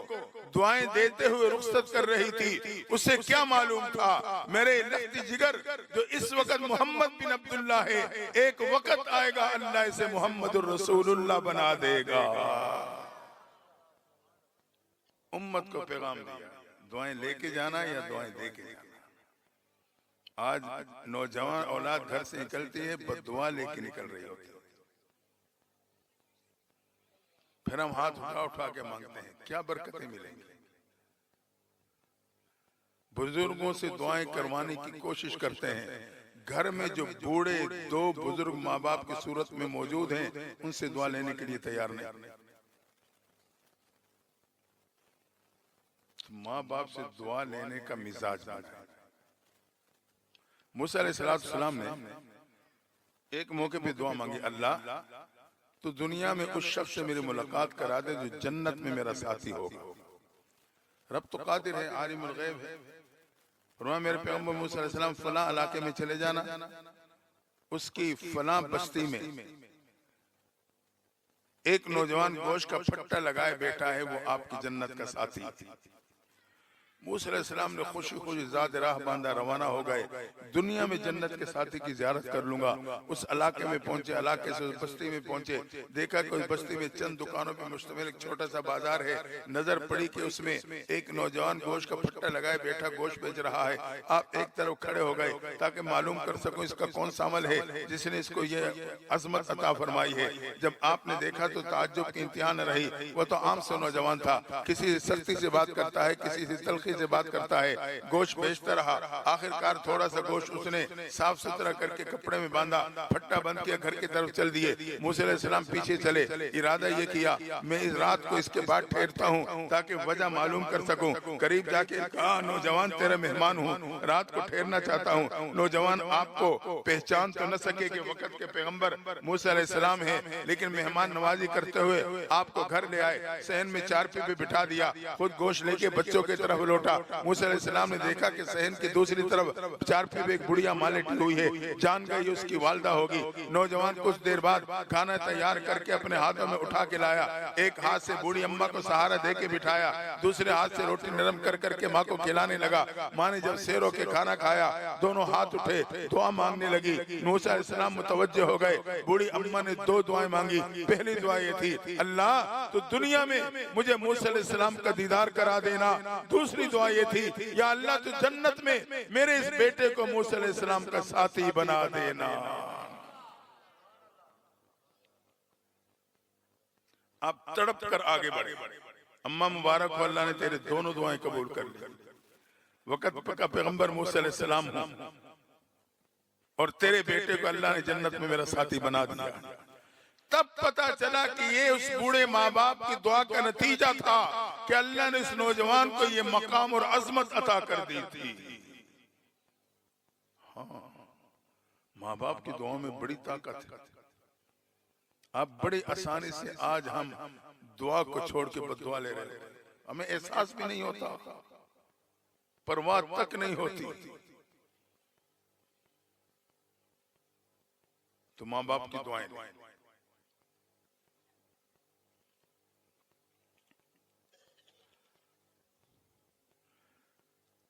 S4: दुआएं देते हुए रुखसत कर रही थी, उसे क्या मालूम था मेरे लख्ती जिगर जो इस वक्त मोहम्मद बिन अब्दुल्ला है, एक वक्त आएगा अल्लाह इसे मोहम्मदुर रसूलुल्लाह बना देगा। उम्मत को पैगाम दिया, दुआएं लेके जाना या दुआएं देके जाना। आज नौजवान औलाद घर से निकलती है, बद्दुआ लेके निकल रही होती है। फिर हम हाथ उठा उठा के मांगते हैं, क्या बरकतें मिलेंगी। बुजुर्गों से दुआएं करवाने की कोशिश करते हैं। घर में जो बूढ़े 2 बुजुर्ग माँ बाप की सूरत में मौजूद हैं, उनसे दुआ लेने के लिए तैयार नहीं। माँ बाप से दुआ लेने का मिजाज बना। मूसा अलैहिस्सलाम ने एक मौके पे दुआ मांगी, अल्लाह तो दुनिया में उस शख्स से मेरी मुलाकात करा दे जो जन्नत में मेरा साथी होगा। रब तो कादिर है, आलिमुल गैब है। फरमाया मेरे पैगंबर मूसा अलैहिस्सलाम फलां इलाके में चले जाना, उसकी फलां बस्ती में एक नौजवान गोश्त का फट्टा लगाए बैठा है, वो आपकी जन्नत का साथी। मूसा अलैहिस्सलाम ने खुशी खुशी ज़ाद राह बांधा, रवाना हो गए। दुनिया में जन्नत के साथी की ज़ियारत कर लूंगा। उस इलाके में पहुंचे, इलाके से उस बस्ती में पहुंचे, देखा कि उस बस्ती में चंद दुकानों पर मुश्तमिल एक छोटा सा बाजार है। नजर पड़ी कि उसमें एक नौजवान गोश्त का फट्टा लगाए बैठा गोश्त बेच रहा है। आप एक तरफ खड़े हो गए ताकि मालूम कर सकूं इसका कौन सा अमल है जिसने इसको ये अजमत अता फरमाई है। जब आपने देखा तो ताज्जुब की इंतहा न रही। वो तो आम से नौजवान था, किसी से सख्ती से बात करता है, किसी से तलखी से बात करता है, गोश्त बेचता रहा। आखिरकार थोड़ा सा गोश्त उसने साफ सुथरा करके कपड़े में बांधा, फट्टा बंद किया, घर की तरफ चल दिए। मूसा अलैहिस्सलाम पीछे चले। इरादा ये किया मैं इस रात को इसके बाद ठहरता हूँ ताकि वजह मालूम कर सकूं। करीब जाके कहा, नौजवान तेरा मेहमान हूँ, रात को ठहरना चाहता हूँ। नौजवान आपको पहचान तो न सके कि वक्त के पैगंबर मूसा अलैहिस्सलाम हैं, लेकिन मेहमान नवाजी करते हुए आपको घर ले आए, सहन में चारपी पे बिठा दिया, खुद गोश्त लेके बच्चों की तरफ लौटा। मूसा अलैहिस्सलाम ने देखा कि सहन की दूसरी तरफ चारपी पे एक बुढ़िया माँ लेटी हुई है, जान गई उसकी वालदा होगी। नौजवान कुछ देर बाद खाना तैयार करके अपने हाथों में उठा के लाया। एक हाथ से बूढ़ी अम्मा को सहारा दे के बिठाया, दूसरे हाथ से रोटी नरम कर करके माँ को खिलाने लगा। माँ ने जब सेरो के खाना खाया, दोनों हाथ उठे, दुआ मांगने लगी। मूसा अलैहिस्सलाम मुतवज्जे हो गए। बूढ़ी अम्मा ने 2 दुआएं मांगी। पहली दुआ ये थी, अल्लाह तो दुनिया में मुझे मूसा अलैहिस्सलाम का दीदार करा देना। दूसरी दुआ ये थी, या अल्लाह तो जन्नत में मेरे इस बेटे को मूसा अलैहिस्सलाम का साथी बना देना। आप तड़प कर आगे बढ़े। अम्मा मुबारक हो, अल्लाह ने तेरे दोनों दुआएं कबूल कर ली। वक्त का पैगंबर मूसा अलैहिस्सलाम हूं और तेरे बेटे को अल्लाह ने जन्नत में मेरा साथी बना दिया। तब पता चला कि ये उस बूढ़े माँ बाप की दुआ का नतीजा था कि अल्लाह ने इस नौजवान को ये मकाम और अजमत अता कर दी थी। हाँ, माँ बाप की दुआओं में बड़ी ताकत है। अब बड़ी आसानी से आज हम दुआ को छोड़ के बददुआ ले रहे हैं, हमें एहसास भी नहीं होता। परवाह तक नहीं होती। तो माँ बाप की दुआएं लें।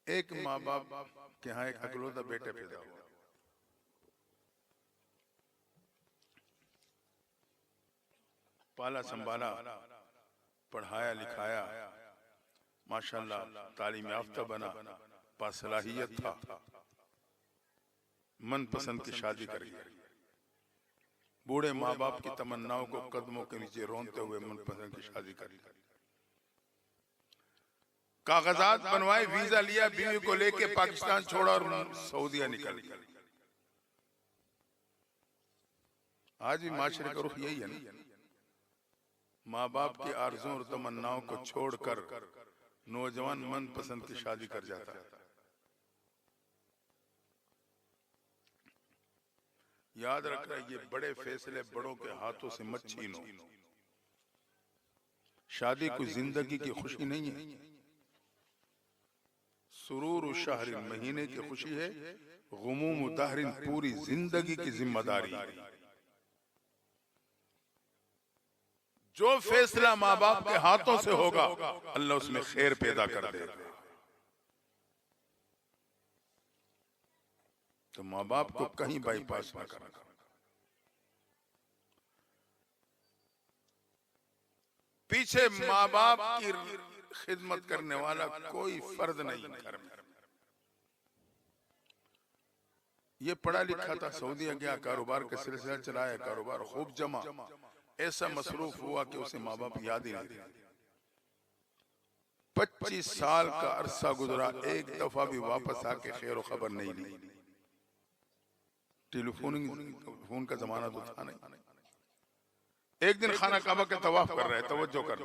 S4: एक माँ बाप के यहाँ एक अकलौता बेटे पैदा हुआ, पाला संभाला, पढ़ाया लिखाया, माशाल्लाह तालीम याफ्ता बना, बासलाहियत था, मन पसंद की शादी कर गया। बूढ़े माँ बाप की तमन्नाओं को कदमों के नीचे रोनते हुए मन पसंद की शादी कर ली। कागजात बनवाए, वीजा लिया, बीवी को लेके पाकिस्तान छोड़ा और सऊदीया निकल गया। आज भी माशरे का रुख यही है ना, माँ बाप की आरज़ों और तमन्नाओं को छोड़कर नौजवान मन पसंद की शादी कर जाता है। याद रखना, ये बड़े फैसले बड़ों के हाथों से मत छीनो। शादी कोई जिंदगी की खुशी नहीं है, सुरूर शहर महीने की खुशी है, गुमूम दहरिन पूरी जिंदगी की जिम्मेदारी। जो फैसला माँ बाप के हाथों से होगा अल्लाह उसमें खैर पैदा कर देगा। तो माँ बाप को कहीं बाईपास न करना। पीछे माँ बाप की खिदमत करने वाला कोई फर्द नहीं घर में। ये पढ़ा लिखा था, सऊदीया गया, कारोबार का सिलसिला चलाया, कारोबार खूब जमा, ऐसा मसरूफ हुआ कि उसे माँ बाप याद ही नहीं। 25 साल का अरसा गुजरा, एक दफा भी वापस आके खैर खबर नहीं ली। टेलीफोन का जमाना तो था नहीं। एक दिन खाना काबा के तवाफ कर रहे, तवज्जो कर,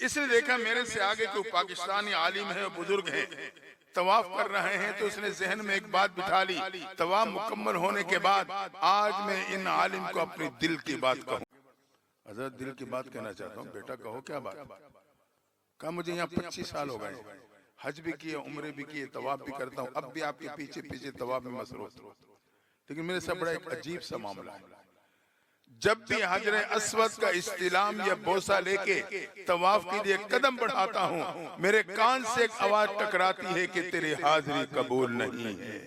S4: इसने देखा मेरे से आगे कोई पाकिस्तानी आलिम है, बुजुर्ग हैं, तवाफ कर रहे हैं, तो उसने जहन में एक बात बिठा ली, तवाफ मुकम्मल होने के बाद आज मैं इन आलिम को अपनी दिल की बात कहूँ। हजरत दिल की बात कहना चाहता हूँ। बेटा कहो क्या बात? कहा मुझे यहाँ 25 साल हो गए, हज भी किए, उम्रे भी किए, तवाफ भी करता हूँ, अब भी आपके पीछे पीछे तवाफ में मसरूफ, लेकिन मेरे साथ बड़ा एक अजीब सा मामला है। जब भी हजरे अस्वद का इस्तिलाम या बोसा लेके तवाफ के लिए कदम बढ़ाता हूँ, मेरे कान से एक आवाज टकराती है कि तेरी हाजिरी कबूल नहीं है।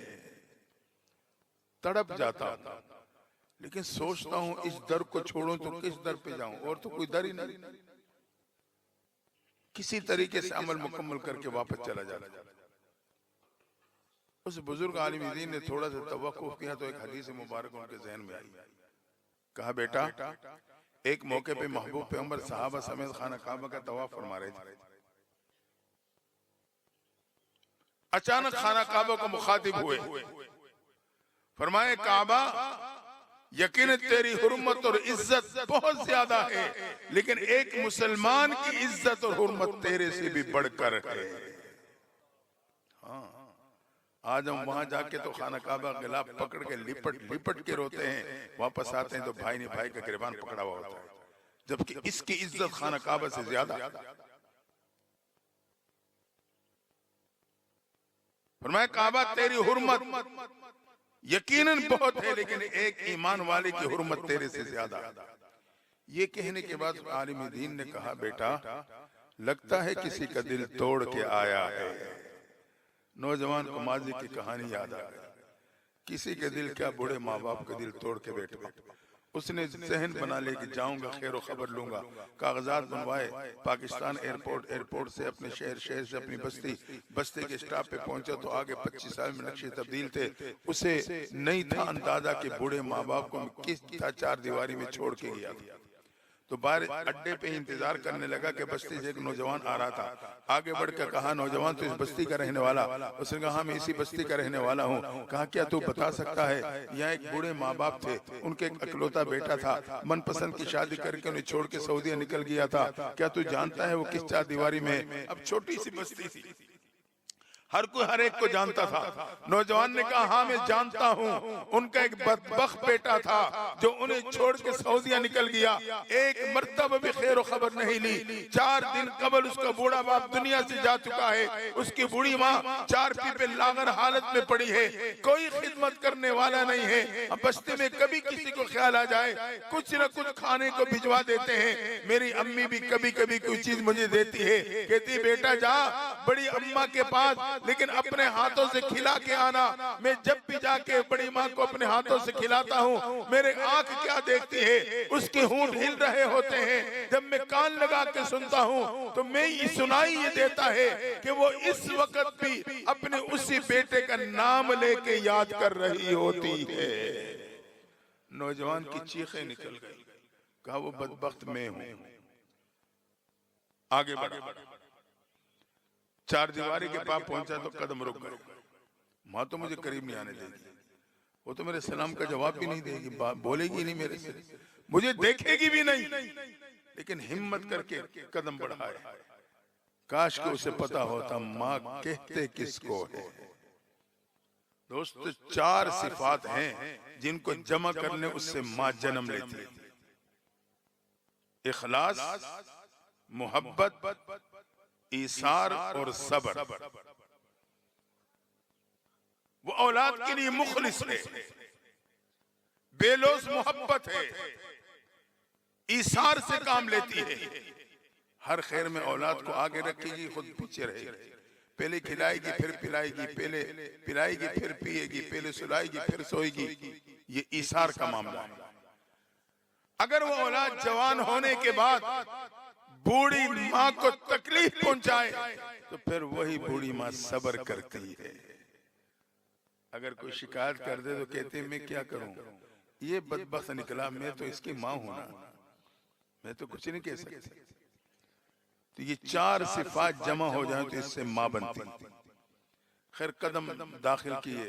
S4: तड़प जाता हूँ, लेकिन सोचता हूँ इस दर को छोड़ूं तो किस दर पे जाऊं, और तो कोई दर ही नहीं। किसी तरीके से अमल मुकम्मल करके वापस चला जाता। उस बुजुर्ग आलिम दीन ने थोड़ा सा तवक्कुफ किया तो एक हदीस मुबारक उनके जहन में आई। कहा बेटा, एक मौके पे महबूब पैगंबर सहाबा समेत खाना काबा का तवाफ फरमा रहे थे। अचानक खाना काबा को मुखातिब हुए, फरमाए काबा यकीन तेरी हुर्मत और इज्जत बहुत ज्यादा है, लेकिन एक मुसलमान की इज्जत और हुर्मत तेरे से भी बढ़कर है। हाँ, आज हम वहां जाके तो खाना काबा गिलाफ पकड़ के लिपट के रोते हैं, वापस आते हैं तो भाई ने भाई का गिरबान पकड़ा हुआ होता है, जबकि इसकी इज्जत खाना काबा से ज्यादा। फरमाया काबा तेरी हुर्मत यकीनन बहुत है, लेकिन एक ईमान वाले की हुर्मत तेरे से ज्यादा। ये कहने के बाद आलिम दीन ने कहा बेटा लगता है किसी का दिल तोड़ के आया है। नौजवान को माजी की कहानी याद आ गई। किसी के दिल क्या, बूढ़े माँ बाप का दिल तोड़ के बैठे। उसने जहन बना ले कि जाऊंगा, खैर खबर लूंगा। कागजात बनवाए, पाकिस्तान एयरपोर्ट से अपने शहर से अपनी बस्ती के स्टॉप पे पहुंचा तो आगे 25 साल में नक्शे तब्दील थे। उसे नहीं था अंदाजा कि बूढ़े माँ बाप को किस चार दीवारी में छोड़ के गया था। तो बाहर अड्डे पे इंतजार करने लगा कि बस्ती से एक नौजवान आ रहा था। आगे बढ़कर कहा नौजवान तो इस बस्ती का रहने वाला? उसने कहा मैं इसी बस्ती का रहने वाला हूँ। कहा क्या तू बता सकता है, यहाँ एक बूढ़े माँ बाप थे, उनके एक अकलौता बेटा था, मनपसंद की शादी करके उन्हें छोड़ के सऊदीया निकल गया था। क्या तू जानता है वो किस चार दीवारी में? अब छोटी सी बस्ती थी, हर कोई हर एक को जानता था। नौजवान ने कहा हाँ मैं जानता हूँ, उनका एक बदबख्त बेटा था जो उन्हें छोड़ के सऊदीया निकल गया, एक मर्तबा भी खैर खबर नहीं ली। 4 दिन कबल उसका बूढ़ा बाप दुनिया से जा चुका है, उसकी बूढ़ी माँ 4 पीपे लागर हालत में पड़ी है, कोई खिदमत करने वाला नहीं है। अब बस्ती में कभी किसी को ख्याल आ जाए कुछ न कुछ खाने को भिजवा देते हैं। मेरी अम्मी भी कभी कभी कोई चीज मुझे देती है, कहती बेटा जा बड़ी अम्मा के पास, लेकिन अपने हाथों से खिला के आना। मैं जब भी जाके बड़ी माँ को अपने हाथों से खिलाता हूँ, मेरे आंख क्या देखती है, उसके होंठ हिल रहे होते हैं। जब मैं कान लगा के सुनता हूँ तो मैं ये सुनाई ये देता है कि वो इस वक्त भी अपने उसी बेटे का नाम लेके याद कर रही होती है। नौजवान की चीखें निकल गई, कहा वो बदबख्त मैं हूं। आगे बढ़ा, 4 दीवारी के पास पहुंचा तो कदम रुक गए। माँ तो मुझे करीब नहीं आने देगी, वो तो मेरे सलाम का जवाब भी नहीं देगी, बोलेगी नहीं मेरे से, मुझे देखेगी भी नहीं, लेकिन हिम्मत करके कदम बढ़ाए। काश को उसे पता होता माँ कहते किसको है। दोस्त 4 सिफात हैं जिनको जमा करने उससे माँ जन्म लेती है। इखलास, मोहब्बत, ईसार और सब्र। वो औलाद के लिए मुखलिस है, बेलोस मोहब्बत है, ईसार से काम लेती है। हर खैर में औलाद को आगे रखेगी, खुद पीछे रहेगी। पहले खिलाएगी फिर पिलाएगी, पहले पिलाएगी फिर पिएगी, पहले सुलाएगी फिर सोएगी। ये ईसार का मामला है। अगर वो औलाद जवान होने के बाद बूढ़ी माँ को तकलीफ पहुंचाए तो फिर वही बूढ़ी माँ सब्र करती है। अगर कोई शिकायत कर दे तो कहते मैं क्या करूं, ये बदबख्त निकला, मैं तो इसकी माँ हूं ना, मैं तो कुछ नहीं कह सकती। तो ये 4 सिफात जमा हो जाए तो इससे माँ बनती। खैर कदम दाखिल किए,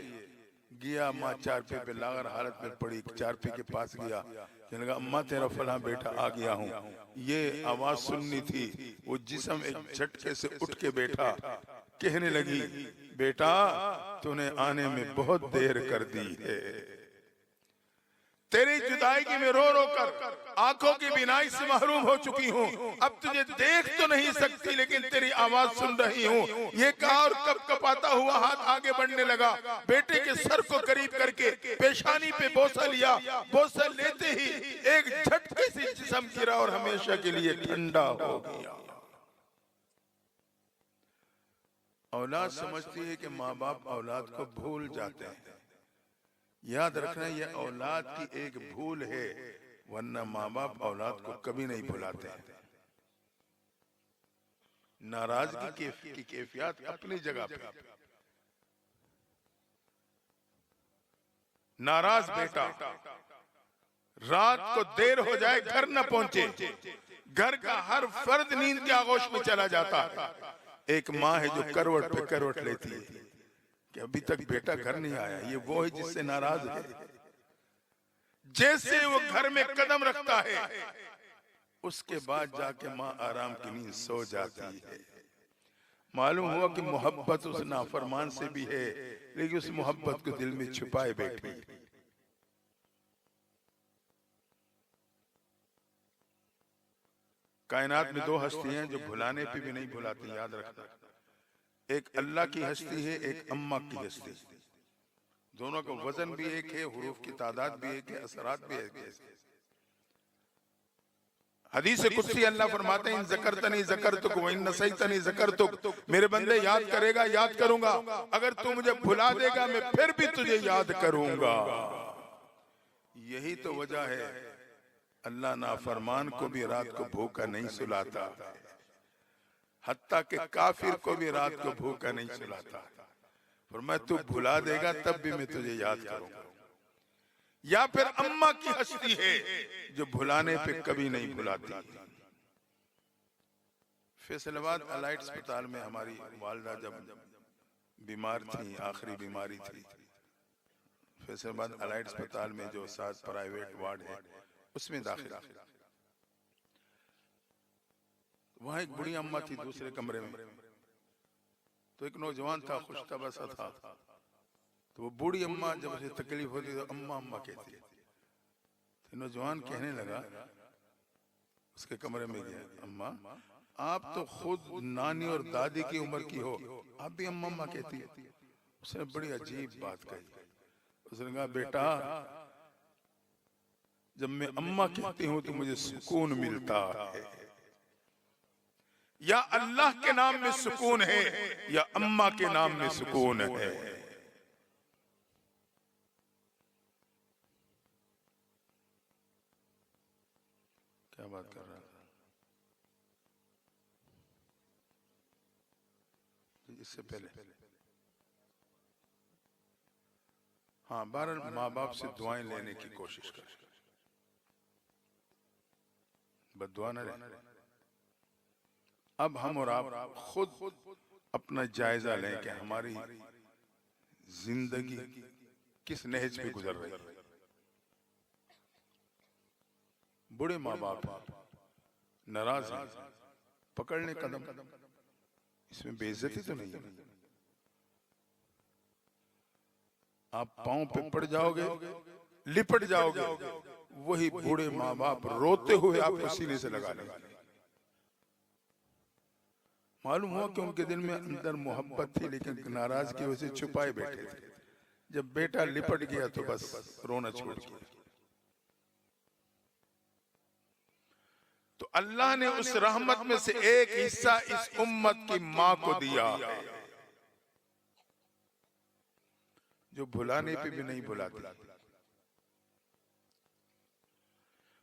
S4: गया, माँ 4 पे लागर हालत में पड़ी। 4 के पास गया, कहने लगा अम्मा तेरा फला बेटा आ गया हूँ। ये आवाज सुननी थी, वो जिस्म एक झटके से उठ के बैठा, कहने लगी बेटा तूने आने में बहुत देर कर दी है, तेरी जुदाई की मैं रो रो कर आंखों की बिनाई से महरूम हो चुकी हूँ। अब तुझे देख तो नहीं सकती लेकिन तेरी आवाज सुन रही हूँ। ये कहा और कप कपाता हुआ हाथ आगे बढ़ने लगा, बेटे के सर को करीब करके पेशानी पे बोसा लिया। बोसा लेते ही एक झटके से जिस्म गिरा और हमेशा के लिए ठंडा हो गया। औलाद समझती है कि माँ बाप औलाद को भूल जाते हैं। याद रखना यह औलाद की एक भूल है, वरना माँ बाप औलाद को कभी नहीं भुलाते हैं। नाराजगी की कैफियत अपनी जगह पे। नाराज बेटा रात को देर हो जाए घर न पहुंचे, घर का हर फर्द नींद के आगोश में चला जाता है। एक माँ है जो करवट पे करवट लेती है कि अभी तक बेटा घर नहीं आया, ये वो है जिससे नाराज है। जैसे वो घर में कदम रखता है उसके बाद जाके माँ आराम की नींद सो जाती है। मालूम हुआ कि मोहब्बत उस नाफरमान से भी है, लेकिन उस मोहब्बत को दिल में छुपाए बैठी। कायनात में 2 हस्ती हैं जो भुलाने पे भी नहीं भुलाती, याद रखना। एक अल्लाह की हस्ती है, एक अम्मा की हस्ती। दोनों का वजन भी एक है, हुरूफ की तादाद भी एक है, असरात भी एक है। हदीस कुदसी अल्लाह फरमाते हैं ज़करतनी ज़करतुक व इन नसैतनी ज़करतुक, मेरे बंदे याद करेगा याद करूंगा, अगर तू मुझे भुला देगा मैं फिर भी तुझे याद करूंगा। यही तो वजह है अल्लाह नाफरमान को भी रात को भूखा नहीं सुलाता, हत्ता के काफिर को भी रात को भूखा नहीं सुलाता। फरमाया तू भुला देगा तब भी मैं तुझे याद करूंगा। या फिर अम्मा की हस्ती है जो भुलाने पे कभी नहीं भुलाती। फैसलाबाद अलाइट अस्पताल में हमारी वालदा जब बीमार थी, आखिरी बीमारी थी, फैसलाबाद अलाइट अस्पताल में जो 7 प्राइवेट वार्ड है उसमें दाखिल। वहां एक बुढ़ी अम्मा थी दूसरे कमरे में, तो एक नौजवान था, खुश तबस्सा था, तो वो बूढ़ी अम्मा जब उसे तकलीफ होती तो अम्मा अम्मा कहती है। तो नौजवान कहने लगा, उसके कमरे में गया, अम्मा आप तो खुद नानी और दादी की उम्र की हो, आप भी अम्मा अम्मा कहती है। उसने बड़ी अजीब बात कही। उसने कहा, बेटा जब मैं अम्मा कहती हूँ तो मुझे सुकून मिलता है। या अल्लाह के नाम में सुकून है या अम्मा के नाम में सुकून है। क्या बात कर रहा था? इससे पहले हाँ, 12 माँ बाप से दुआएं लेने की कोशिश करें, बद्दुआ न रहे। अब हम और आप खुद अपना जायजा लें कि हमारी जिंदगी किस नहज पे गुजर रही है। बूढ़े माँ बाप नाराज हैं, पकड़ लें कदम, इसमें बेइज्जती तो नहीं है। आप पांव पे पड़ जाओगे, लिपट जाओगे, वही बूढ़े माँ बाप रोते हुए आपको सीने से लगा लेंगे। मालूम हुआ कि उनके दिल में अंदर मोहब्बत थी, लेकिन नाराज की वजह से छुपाए बैठे थे। जब बेटा लिपट गया तो बस रोना छोड़ दिया। तो अल्लाह ने उस रहमत में से एक हिस्सा इस उम्मत की मां को दिया है, जो भुलाने पे भी नहीं भुलाती,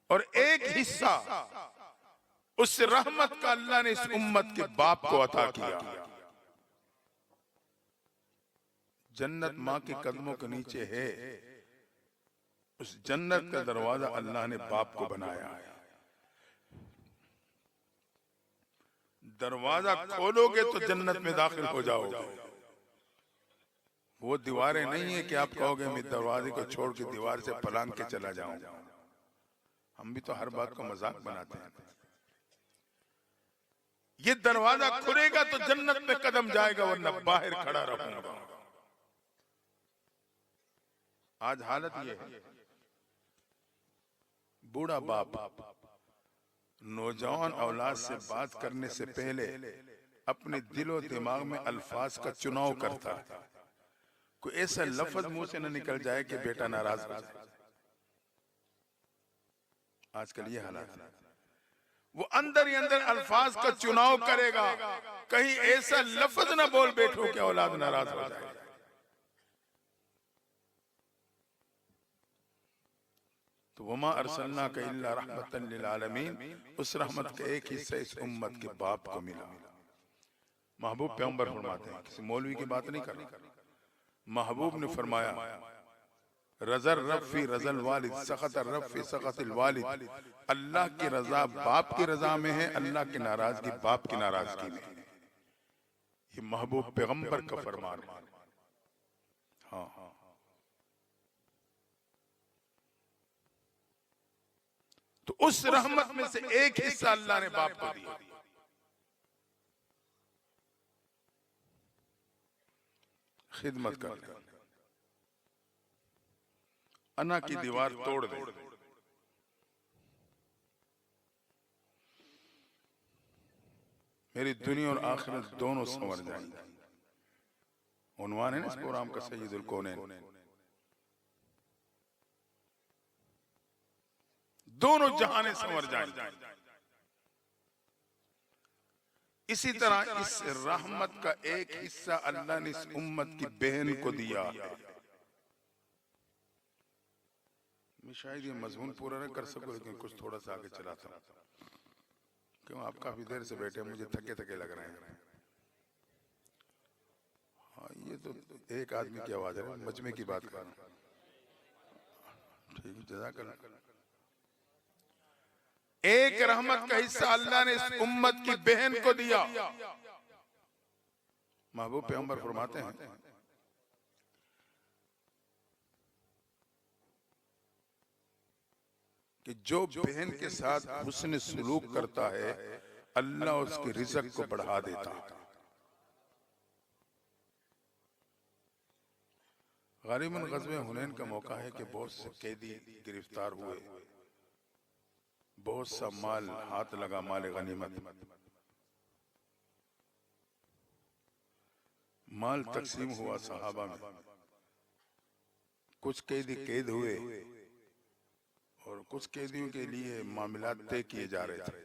S4: और एक हिस्सा उस रहमत का अल्लाह ने इस उम्मत के बाप को अता किया। जन्नत मां के कदमों के नीचे है, उस जन्नत का दरवाजा अल्लाह ने बाप को बनाया है। दरवाजा खोलोगे तो जन्नत में दाखिल हो जाओगे। वो दीवारें नहीं है कि आप कहोगे मैं दरवाजे को छोड़ के दीवार से पलांग के चला जाऊं। हम भी तो हर बात को मजाक बनाते हैं। ये दरवाजा खुलेगा तो जन्नत में कदम जाएगा, वरना बाहर खड़ा रहूंगा। आज हालत ये है, बूढ़ा बाप नौजवान औलाद से बात करने से पहले अपने दिलो दिमाग में अल्फाज का चुनाव करता है। कोई ऐसा लफ्ज मुंह से न निकल जाए कि बेटा नाराज हो जाए। आजकल ये हालात है। वो अंदर ही अंदर अल्फाज का चुनाव करेगा, कहीं ऐसा लफ्ज न बोल बैठो कि औलाद नाराज हो जाए। तो वमा अरसलनाका इल्ला रहमतन लिल आलमीन, उस रहमत का एक हिस्सा इस उम्मत के बाप को मिला। महबूब पैगंबर फरमाते हैं, किसी मौलवी की बात नहीं कर रहा, महबूब ने फरमाया, रज़र रफ़ी रज़ल वालिद सख़त रफ़ी सख़तिल वालिद, अल्लाह की रजा बाप की रजा में है, अल्लाह की नाराजगी बाप की नाराजगी में। ये महबूब पैगंबर का फरमान है। हाँ हाँ, तो उस रहमत में से एक हिस्सा अल्लाह ने बाप को दिया। खिदमत कर, अना की दीवार तोड़ दे। मेरी दुनिया और आखिरत दोनों संवर जाएंगे। उन्वान है ना इस प्रोग्राम का, सय्यदुल कौनैन। दोनों जहाने संवर जाएंगे। इसी तरह इस रहमत का एक हिस्सा अल्लाह ने इस उम्मत की बहन को दिया है। मैं शायद ये मजमून पूरा नहीं कर सकूं, लेकिन कुछ थोड़ा सा आगे चलाता हूं। क्यों आप काफी देर से बैठे, मुझे थके थके लग रहे हैं। हाँ, ये तो एक आदमी की आवाज है, मजमे की बात कर रहा हूं। ठीक, जज़ाकल्लाह। एक रहमत का हिस्सा अल्लाह ने इस उम्मत की बहन को दिया। महबूब पैगंबर फरमाते हैं, कि जो बहन के साथ हुस्न सलूक करता है, अल्लाह उसके रिज़्क को बढ़ा देता है। गालिबन ग़ज़वे हुनैन का मौका है कि बहुत से कैदी गिरफ्तार हुए, बहुत सा माल हाथ लगा, माल गनीमत, माल तकसीम हुआ सहाबा में, कुछ कैदी कैद हुए और कुछ कैदियों के लिए मामलात तय किए जा रहे थे।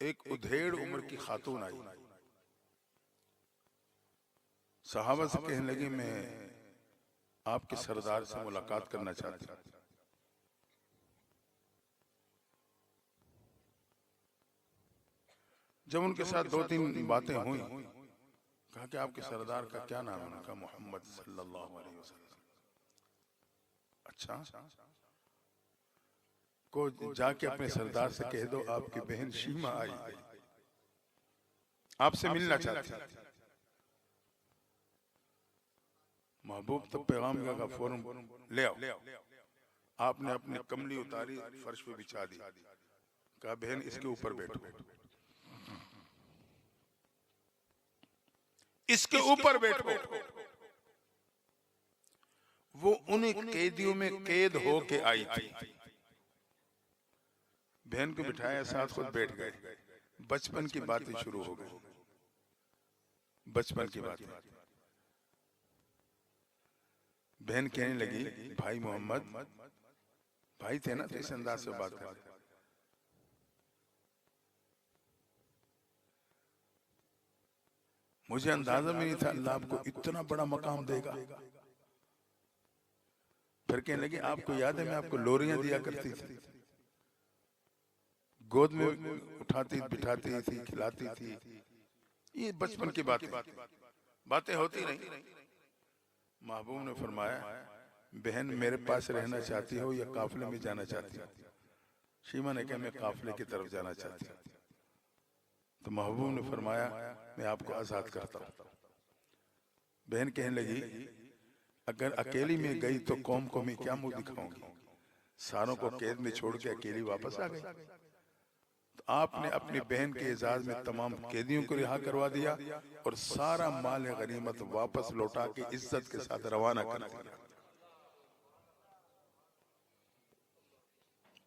S4: एक उधेड़ उम्र की खातून आई, सहाबा से कहने लगी मैं आपके सरदार से मुलाकात करना चाहती हूँ। जब उनके साथ दो तीन बातें हुई, कहा कि आपके सरदार का क्या नाम है? उनका मोहम्मद सल्लल्लाहु अलैहि वसल्लम। अच्छा, को जाके अपने सरदार से कह दो आपकी बहन शीमा आई है, आपसे मिलना चाहती है। महबूब तो पैगाम का फौरन ले आओ। आपने अपनी कमली उतारी, फर्श पे बिछा दी, कहा बहन इसके ऊपर बैठो, इसके ऊपर बैठो। वो उन कैदियों में कैद होके आई थी। बहन को बिठाया, साथ खुद बैठ गए। बचपन की बातें शुरू हो गई, बचपन की बातें। बहन कहने लगी भाई मोहम्मद, भाई थे ना तो इस अंदाज से बात करते, मुझे अंदाजा में नहीं था अल्लाह आपको इतना बड़ा मकाम देगा। फिर कहने लगी आपको याद है मैं आपको लोरियां दिया करती थी, गोद में उठाती बिठाती थी, खिलाती थी। ये बचपन की बातें होती रही। महबूब ने फरमाया बहन मेरे पास रहना चाहती हो या काफिले में जाना चाहती हो? शीमा ने कहा मैं काफिले की तरफ जाना चाहती हूँ। तो महबूब ने फरमाया मैं आपको आजाद करता हूँ। बहन कहने लगी अगर अकेली में गई तो कौम को मैं क्या मुंह दिखाऊंगी? सारों को कैद में छोड़ के अकेली वापस आ गई। तो आपने अपनी बहन के एजाज में तमाम कैदियों को रिहा करवा दिया और सारा माल गनीमत वापस लौटा के इज्जत के साथ रवाना कर दिया।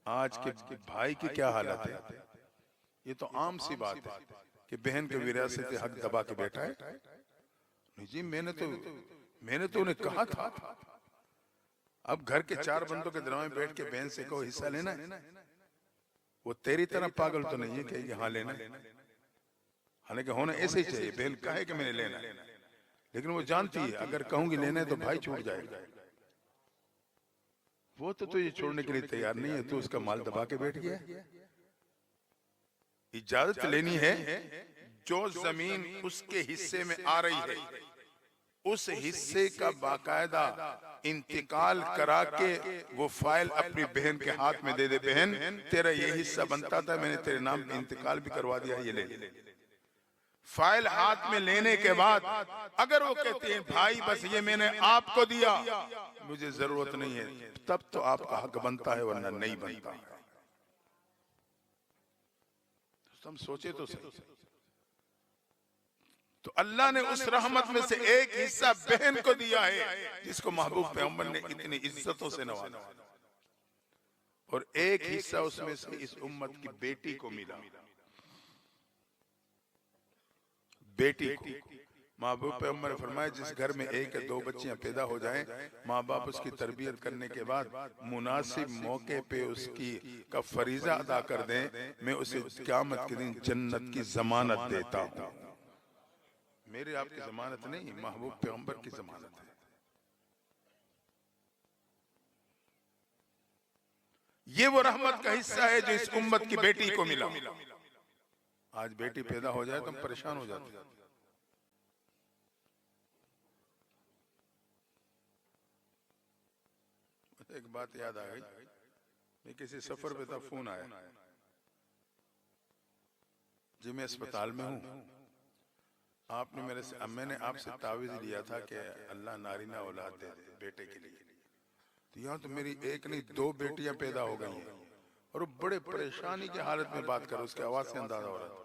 S4: आज के भाई की क्या हालत है? ये तो आम सी बात है कि बहन के विरासत हक दबा के बैठा है। नहीं जी, मैंने तो उन्हें कहा था। अब घर के चार बंदों के दरमियान बैठ के बहन से कहो हिस्सा लेना है, वो तेरी तरह पागल तो नहीं है कि हाँ लेना है। हालांकि होना ऐसे ही चाहिए, बहन कहे कि मैंने लेना है, लेकिन वो जानती है अगर कहूंगी लेना है तो भाई छूट जाएगा। वो तो तुझे छोड़ने के लिए तैयार नहीं है, तू उसका माल दबा के बैठ गया। इजाजत लेनी है, जो जमीन उसके हिस्से में आ रही है उस हिस्से का बाकायदा इंतकाल करा के वो फाइल अपनी बहन के हाथ में दे दे, बहन तेरा ये हिस्सा बनता था, मैंने तेरे नाम पे इंतकाल भी करवा दिया, ये ले। फाइल हाथ में लेने के बाद अगर वो कहते हैं भाई बस ये मैंने आपको दिया, मुझे जरूरत नहीं है, तब तो आपका हक बनता है, वरना नहीं बनता है। तो हम सोचे तो सही। तो अल्लाह ने उस रहमत में से एक हिस्सा बहन को दिया है जिसको महबूब पैगंबर ने इतनी इज्जतों से नवाजा, और एक हिस्सा उसमें से इस उम्मत की बेटी को मिला। बेटी को महबूब पैगंबर ने फरमाया जिस घर में एक या दो बच्चियां पैदा हो जाएं, माँ बाप उसकी तरबियत करने के बाद मुनासिब मौके पे उसकी का फरीजा अदा कर दें, मैं उसे क़यामत के दिन जन्नत की जमानत देता हूँ। मेरे आपकी जमानत नहीं, महबूब पैगंबर की जमानत है। ये वो रहमत का हिस्सा है जो इस उम्मत की बेटी को मिला। आज बेटी पैदा हो जाए तो हम परेशान हो जाते हैं। एक बात याद आ गई, मैं किसी सफर पे था, फोन आया जी मैं अस्पताल में हूँ, आपने मैंने आपसे तावीज़ लिया था कि अल्लाह नारीना औलाद दे दे बेटे के लिए। तो यहाँ तो मेरी एक नहीं दो बेटियां पैदा हो गई हैं, और वो बड़े परेशानी की हालत में बात करो, उसकी आवाज से अंदाजा हो रहा था।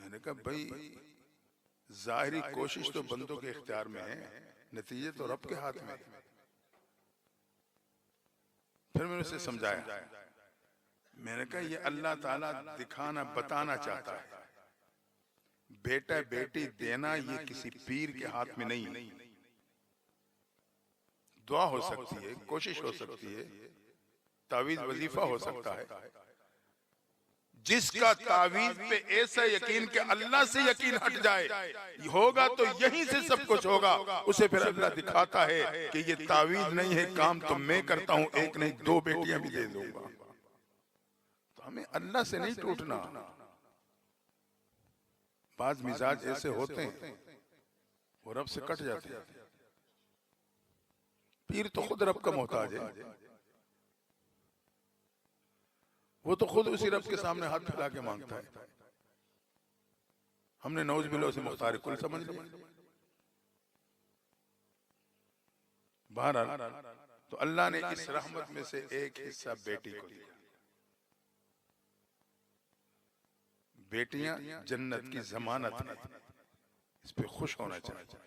S4: मैंने कहा भाई जाहिरी कोशिश तो बंदों के इख्तियार में है, नतीजे तो रब के हाथ में है। फिर मैंने उसे समझाया, मैंने कहा ये अल्लाह ताला दिखाना बताना चाहता है, बेटा बेटी देना ये किसी पीर के हाथ में नहीं है। दुआ हो सकती है, कोशिश हो सकती है, तावीज वजीफा हो सकता है। जिसका तावीज पे ऐसा यकीन कि अल्लाह से यकीन हट जाए होगा तो यहीं से सब कुछ होगा, उसे फिर अल्लाह दिखाता है कि ये तावीज नहीं है, काम तो मैं करता हूं, एक नहीं 2 बेटियां भी दे दूंगा। तो हमें अल्लाह से नहीं टूटना। बाज मिजाज ऐसे होते हैं वो रब से कट जाते हैं। पीर तो खुद रब का मोहताज है, वो तो खुद उसी रब के सामने हाथ फैला के मांगता है। हमने नौज बिल्ला से मुख्तार कुल समझ लिया। बहरहाल तो अल्लाह ने इस रहमत में से एक हिस्सा बेटी को दिया। बेटियां जन्नत की जमानत है, इस पे खुश होना चाहिए।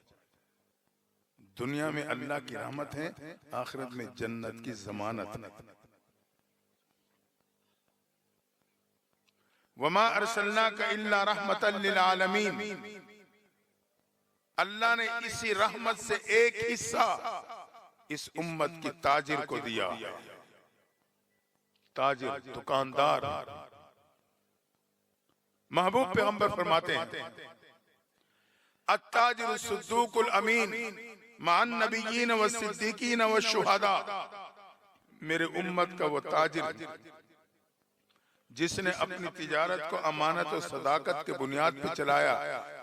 S4: दुनिया में अल्लाह की रहमत है, आखिरत में जन्नत की जमानत है। वमा अरसलनाका इल्ला रहमतल लिल आलमीन, अल्लाह ने इसी रहमत से एक हिस्सा इस उम्मत की ताजिर को दिया। ताजिर दुकानदार। महबूब पैगंबर फरमाते हैं अत्ताजिरु सुद्दूकुल अमीन माअन नबिय्यीन व सिद्दीकीन व शुहदा। मेरे उम्मत का वो ताजिर जिसने अपनी तिजारत को अमानत और सदाकत के बुनियाद पर चलाया,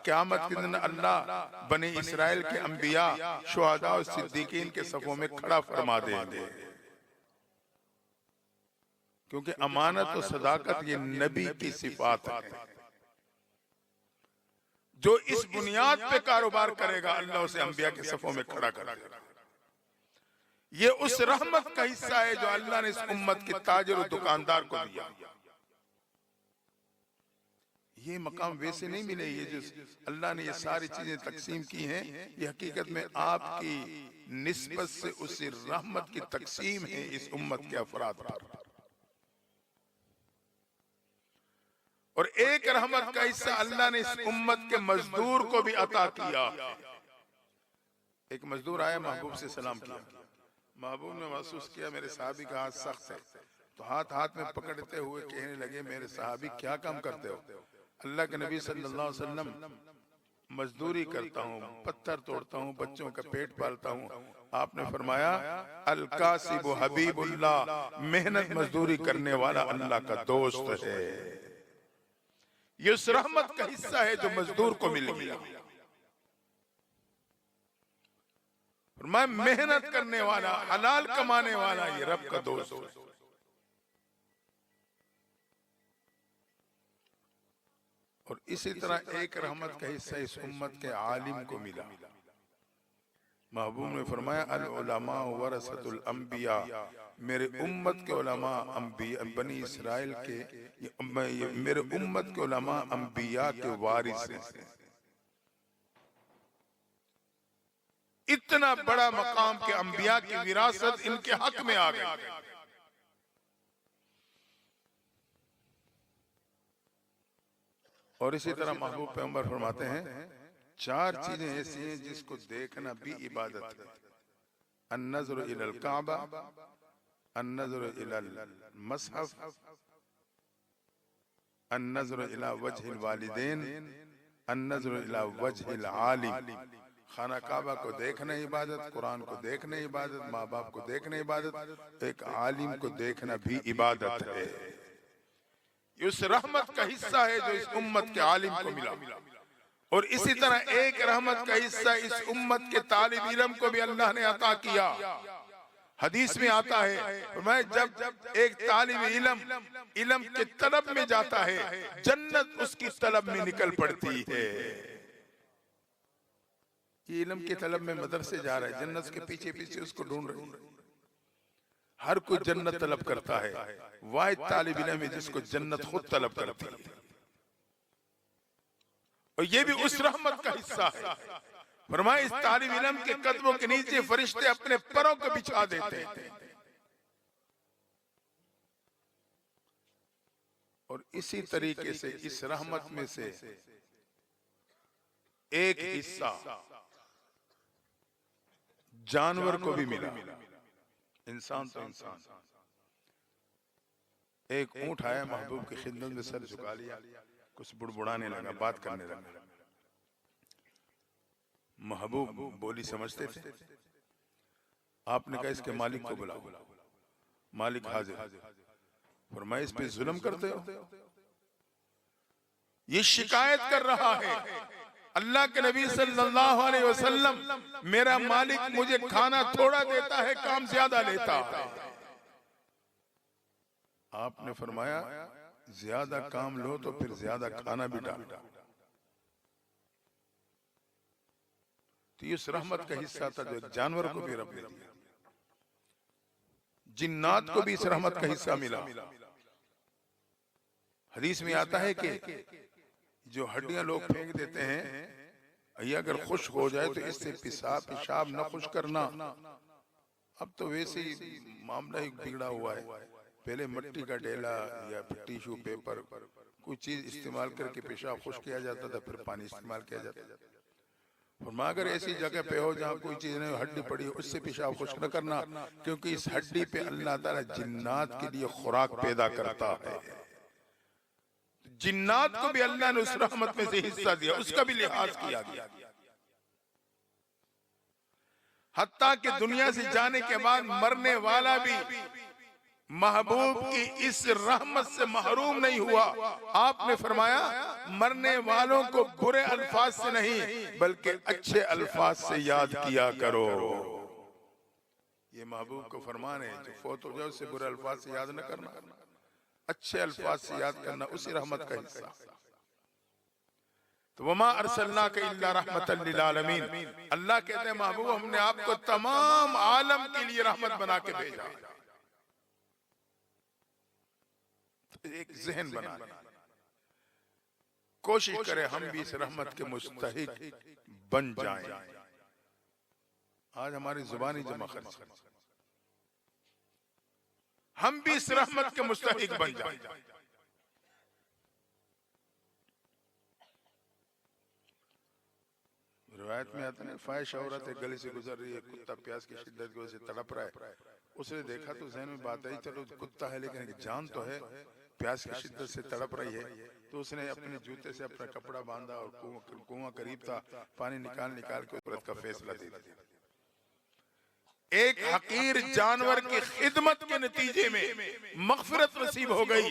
S4: क़यामत के दिन अल्लाह बनी इसराइल के अंबिया, शुहदा और सिद्दीकीन के सफों में खड़ा फरमा देंगे। क्योंकि अमानत और सदाकत ये नबी की सिफात है। जो इस बुनियाद पे कारोबार करेगा अल्लाह उसे अंबिया के सफों में खड़ा करेगा। ये उस रहमत का हिस्सा है जो अल्लाह ने इस उम्मत के ताजिर और दुकानदार को दिया। ये मकाम वैसे नहीं मिले, ये जो अल्लाह ने ये सारी चीजें तकसीम की हैं, ये हकीकत में आपकी निस्बत से उसी रहमत की तकसीम है इस उम्मत के अफराद पर। और एक रहमत का हिस्सा अल्लाह ने इस उम्मत के मजदूर को भी अता किया। एक मजदूर आया, महबूब से सलाम किया। महबूब ने महसूस किया मेरे साहबी का हाथ सख्त है, तो हाथ हाथ में पकड़ते हुए कहने लगे, मेरे साहबी क्या काम करते हो? अल्लाह के नबी सल्लल्लाहु अलैहि वसल्लम मजदूरी करता हूँ, पत्थर तोड़ता हूँ, बच्चों का पेट पालता हूँ। आपने फरमाया अल कासिबु हबीबुल्लाह, मेहनत मजदूरी करने वाला अल्लाह का दोस्त है। ये उस रहमत का हिस्सा है जो मजदूर को मिल गया। मैं मेहनत करने वाला, हलाल कमाने वाला, ये रब का दोस्त है। और इसी तरह एक रहमत का हिस्सा इस उम्मत के आलिम को मिला। महबूब ने फरमाया अल उलमा वरसतुल अंबिया, मेरे उम्मत के उलमा अंबिया, बनी इसराइल के मेरे उम्मत के उलमा अंबिया के वारिस हैं। इतना बड़ा मकाम के अंबिया की विरासत इनके हक में आ गई। और इसी तरह महबूब पैगंबर फरमाते हैं 4 चीजें ऐसी हैं जिसको देखना भी इबादत है। अन्नज़्र इलल काबा, अन्नज़्र इलल मसहफ, अन्नज़्र इला वजहिल वालिदैन, अन्नज़्र इला वजहिल आलिम। खाना काबा को देखना इबादत, कुरान को देखना इबादत, माँ बाप को देखना इबादत, एक आलिम को देखना भी इबादत है। उस रहमत का हिस्सा है जो इस उम्मत के आलिम को मिला। और इसी तरह एक रहमत का हिस्सा इस उम्मत के तालिब इल्म को भी अल्लाह ने अता किया। हदीस में आता है मैं जब एक तालिब इल्म के तलब में जाता है, जन्नत उसकी तलब में निकल पड़ती है। ये इल्म के तलब में मदरसे जा रहा है, जन्नत के पीछे पीछे उसको ढूंढ रही है। हर कोई जन्नत तलब करता है, वाहिद तालिब इल्म है जिसको जन्नत खुद तलब करती है। और ये भी उस रहमत का हिस्सा है। फरमाए इस तालिब इल्म के कदमों के नीचे फरिश्ते अपने परों को बिछा देते हैं। और इसी तरीके से इस रहमत में से एक हिस्सा जानवर को भी मिला। इंसान तो इंसान। एक ऊंट आया, महबूब की खिदमत में सर झुका लिया, कुछ बुड़बुड़ाने लगा, बात करने लगा। महबूब बोली समझते थे। आपने कहा इसके मालिक को बुलाओ। मालिक हाजिर। फरमाया इस पे जुल्म करते हो, ये शिकायत कर रहा है अल्लाह के नबी सल्लल्लाहु अलैहि वसल्लम, मेरा मालिक मुझे खाना थोड़ा देता है, काम ज्यादा लेता है। आपने फरमाया ज्यादा काम लो तो फिर ज्यादा खाना भी डालो। तो इस रहमत का हिस्सा था जो जानवर को भी रब ने दिया। जिन्नात को भी इस रहमत का हिस्सा मिला। हदीस में आता है कि जो हड्डियां लोग फेंक देते हैं, ये अगर खुश्क हो जाए तो इससे पेशाब न खुश करना। अब तो वैसे ही मामला ही बिगड़ा हुआ है। पहले मिट्टी का डेला या टिश्यू पेपर कोई चीज इस्तेमाल करके पेशाब खुश किया जाता था, फिर पानी इस्तेमाल किया जाता था। फरमाया अगर ऐसी जगह पे हो जहाँ कोई चीज नहीं, हड्डी पड़ी हो, उससे पेशाब खुश न करना, क्योंकि इस हड्डी पे अल्लाह ताला जिन्नात के लिए खुराक पैदा करता है। जिन्नात को भी अल्लाह ने उस रहमत में से हिस्सा दिया, उसका भी लिहाज किया गया। हत्ता कि दुनिया से जाने के बाद मरने वाला भी महबूब की इस रहमत से महरूम नहीं हुआ। आपने फरमाया मरने वालों को बुरे अल्फाज से नहीं बल्कि अच्छे अल्फाज से याद किया करो। ये महबूब को फरमान है, जो फौत हो जाए उससे बुरे अल्फाज से याद न करना, अच्छे अल्फाज से याद करना उसी रहमत का हिस्सा। तो वमा अरसलनाका इल्ला रहमतल लिल आलमीन, अल्लाह कहते हैं महबूब हमने आपको तमाम आलम के लिए रहमत बना के भेजा। एक जहन बना, कोशिश करें हम भी इस रहमत के मुस्तहिक बन जाएं। आज हमारी जुबानी जमा खर्च, हम भी इस रहमत के मुस्तहिक बन जाएं। रिवायत में आता है फाहिश औरत एक गली से गुजर रही है, कुत्ता प्यास की शिद्दत की वजह से तड़प रहा है। उसने देखा तो जहन में बात आई, चलो कुत्ता है लेकिन जान तो है, प्यास की शिद्दत से तड़प रही है। तो उसने अपने जूते से अपना कपड़ा बांधा और कुआं करीब था, पानी निकाल के औरत का फैसला दे दिया। एक हकीर जानवर की खिदमत के नतीजे में मगफिरत नसीब हो गई।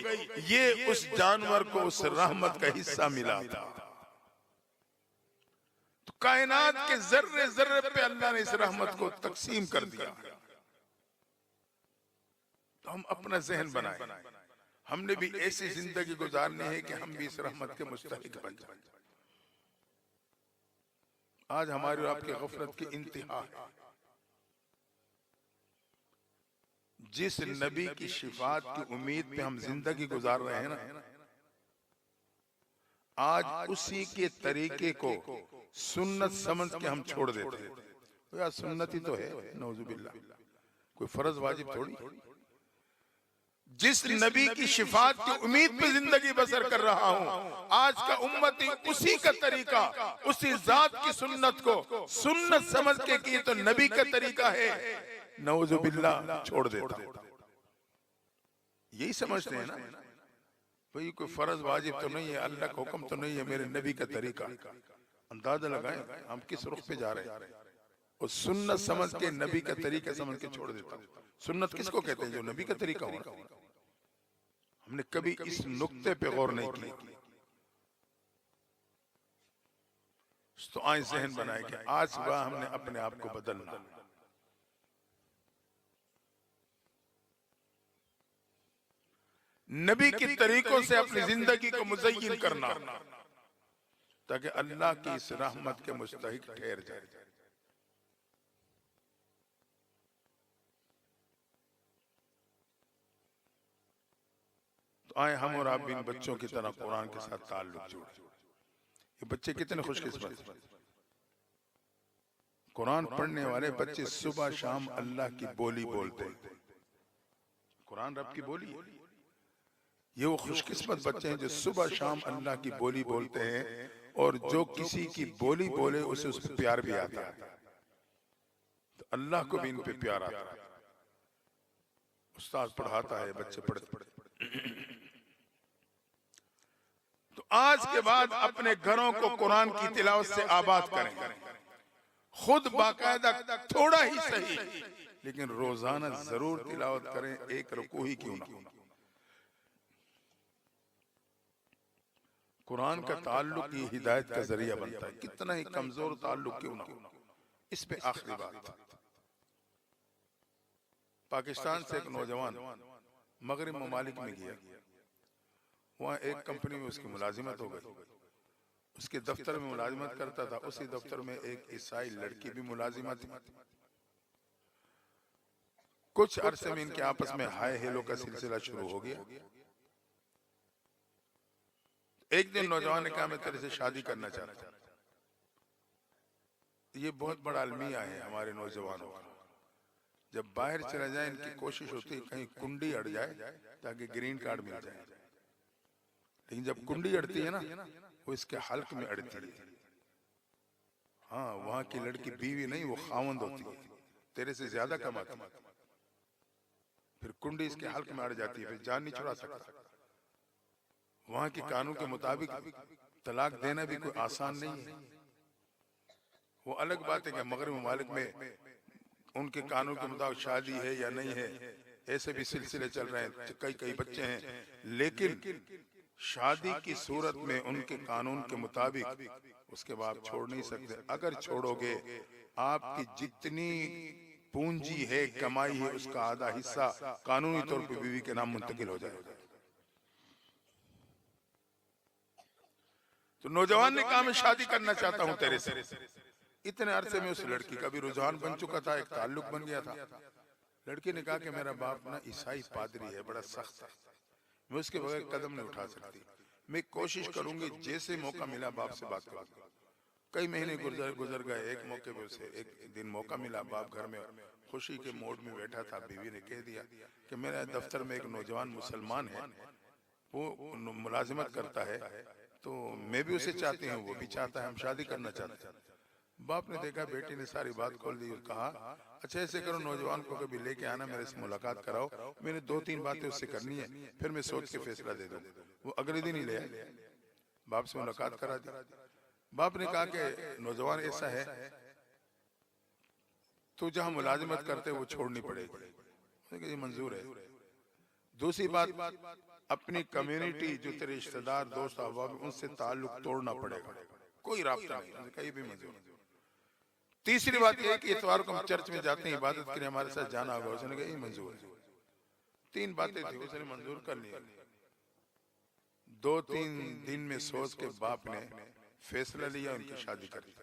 S4: ये उस जानवर को उस रहमत का हिस्सा मिला था। तो कायनात के जर्रे जर्रे पे अल्लाह ने इस रहमत को तकसीम कर दिया। तो हम अपना जहन बनाए, हमने भी ऐसी जिंदगी गुजारनी है कि हम भी इस रहमत के मुस्तहिक बन जाएं। आज हमारी और आपकी गफलत की इंतहा है। जिस नबी की शिफात की उम्मीद पे हम जिंदगी गुजार रहे हैं ना, आज उसी के तरीके को सुन्नत समझ के हम छोड़ देते हैं। तो यार सुन्नत ही तो है, नौजुबिल्लाह, कोई फर्ज वाजिब थोड़ी। जिस नबी की शिफात की उम्मीद पे जिंदगी बसर कर रहा हूं, आज का उम्मती उसी का तरीका, उसी जात की सुन्नत को सुन्नत समझ के की तो नबी का तरीका है, नौजुबिल्लाह छोड़ देता। यही समझते हैं ना भाई, कोई फर्ज वाजिब तो नहीं है, अल्लाह का हुक्म तो नहीं है, मेरे नबी का तरीका। अंदाजा लगाएं हम किस रुख पे जा रहे हैं। और सुन्नत समझ के नबी का तरीका समझ के छोड़ देता। सुन्नत किसको कहते हैं? जो नबी का तरीका हो। हमने कभी इस नुक्ते पे गौर नहीं की। तो आज जहन बनाए कि आज सुबह हमने अपने आप को बदलना। नबी के तरीकों से अपनी जिंदगी को मुज़य्यिन करना, ताकि अल्लाह की इस रहमत के मुस्तहिक ठहर जाए। तो आए हम और आप भी इन बच्चों की तरह कुरान के साथ ताल्लुक जोड़ें। ये ये बच्चे कितने खुशकिस्मत। कुरान पढ़ने वाले बच्चे सुबह शाम अल्लाह की बोली बोलते हैं। कुरान रब की बोली है। ये वो खुशकिस्मत बच्चे हैं जो सुबह शाम अल्लाह की बोली बोलते हैं, और जो किसी की बोली बोले उसे उस पर प्यार भी आता है। तो अल्लाह को भी इन पे प्यार आता है। उस्ताद पढ़ाता है, बच्चे पढ़ते पढ़ते। तो आज के बाद अपने घरों को कुरान की तिलावत से आबाद करें। खुद बाकायदा थोड़ा ही सही, लेकिन रोजाना जरूर तिलावत करें, एक रुकू ही क्यों ना। कुरान का ताल्लुक ही हिदायत का जरिया बनता है, कितना ही कमजोर ताल्लुक क्यों ना हो। इस पे आखिरी बात, पाकिस्तान से एक नौजवान मगरिब ममालिक में गया, वहाँ एक कंपनी में उसकी मुलाजिमत हो गई। उसके दफ्तर में मुलाजिमत करता था, उसी दफ्तर में एक ईसाई लड़की भी मुलाजिमत थी। कुछ अरसे में इनके आपस में हाय हेलो का सिलसिला शुरू हो गया। एक दिन नौजवान ने कहा मैं तेरे से शादी करना चाहता हूं। ये बहुत बड़ा अलमिया है हमारे नौजवानों का। जब बाहर चला जाए इनकी कोशिश होती है कहीं कुंडी अड़ जाए ताकि ग्रीन कार्ड मिल जाए, लेकिन जब कुंडी अड़ती है ना, वो इसके हल्क में अड़ती है। हाँ, वहां की लड़की बीवी नहीं, वो खावंद होती है, तेरे से ज्यादा कमाती है। फिर कुंडी इसके हल्क में अड़ जाती है, फिर जान नहीं छुड़ा सकता। वहां के कानून के मुताबिक तलाक देना भी कोई आसान नहीं है। वो अलग बात है कि मगरिब ममालिक में उनके कानून के मुताबिक शादी है या नहीं है, ऐसे भी सिलसिले चल रहे हैं, कई बच्चे हैं, लेकिन शादी की सूरत में उनके कानून के मुताबिक उसके बाद छोड़ नहीं सकते। अगर छोड़ोगे, आपकी जितनी पूंजी है, कमाई है, उसका आधा हिस्सा कानूनी तौर पर बीवी के नाम मुंतकिल हो जाएगा। तो नौजवान ने कहा मैं शादी करना चाहता हूं तेरे से। इतने अरसे में उस लड़की का भी रुझान बन चुका था, एक ताल्लुक बन गया था। लड़की ने कहा कि मेरा बाप ना ईसाई पादरी है, बड़ा सख्त है, मैं उसके बगैर कदम नहीं उठा सकती। मैं कोशिश करूंगी, जैसे मौका मिला बाप से बात करूंगा। कई महीने गुजर गए। एक मौके पे उसे एक दिन मौका मिला, बाप घर में खुशी के मोड में बैठा था। बीवी ने कह दिया कि मेरे दफ्तर में एक नौजवान मुसलमान है, वो मुलाजिमत करता है, तो मैं भी उसे चाहती हूँ, वो भी चाहता है, हम शादी करना चाहते हैं। बाप ने देखा बेटी ने सारी बात खोल दी और कहा अच्छा ऐसे करो, नौजवान को कभी लेके आना, मेरे से मुलाकात कराओ, मैंने 2-3 बातें उससे करनी है, फिर मैं सोच के फैसला दे दूँ। वो अगले दिन ही ले आए, बाप से मुलाकात करा दी। बाप ने कहा कि नौजवान ऐसा है, तो जहाँ मुलाजिमत करते वो छोड़नी पड़ेगी। ये मंजूर है। दूसरी बात, अपनी कम्युनिटी जो तेरे रिश्तेदार दोस्त अहबाब उनसे ताल्लुक तोड़ना पड़ेगा, कोई राब्ता नहीं, कहीं भी मंजूर। तीसरी बात यह कि इतवार को हम चर्च में जाते हैं, इबादत के लिए हमारे साथ जाना होगा। उसने कहा ये मंजूर है। 3 बातें थी, उसने मंजूर कर लिया। 2-3 दिन में सोच के बाप ने फैसला लिया, उनकी शादी कर दी।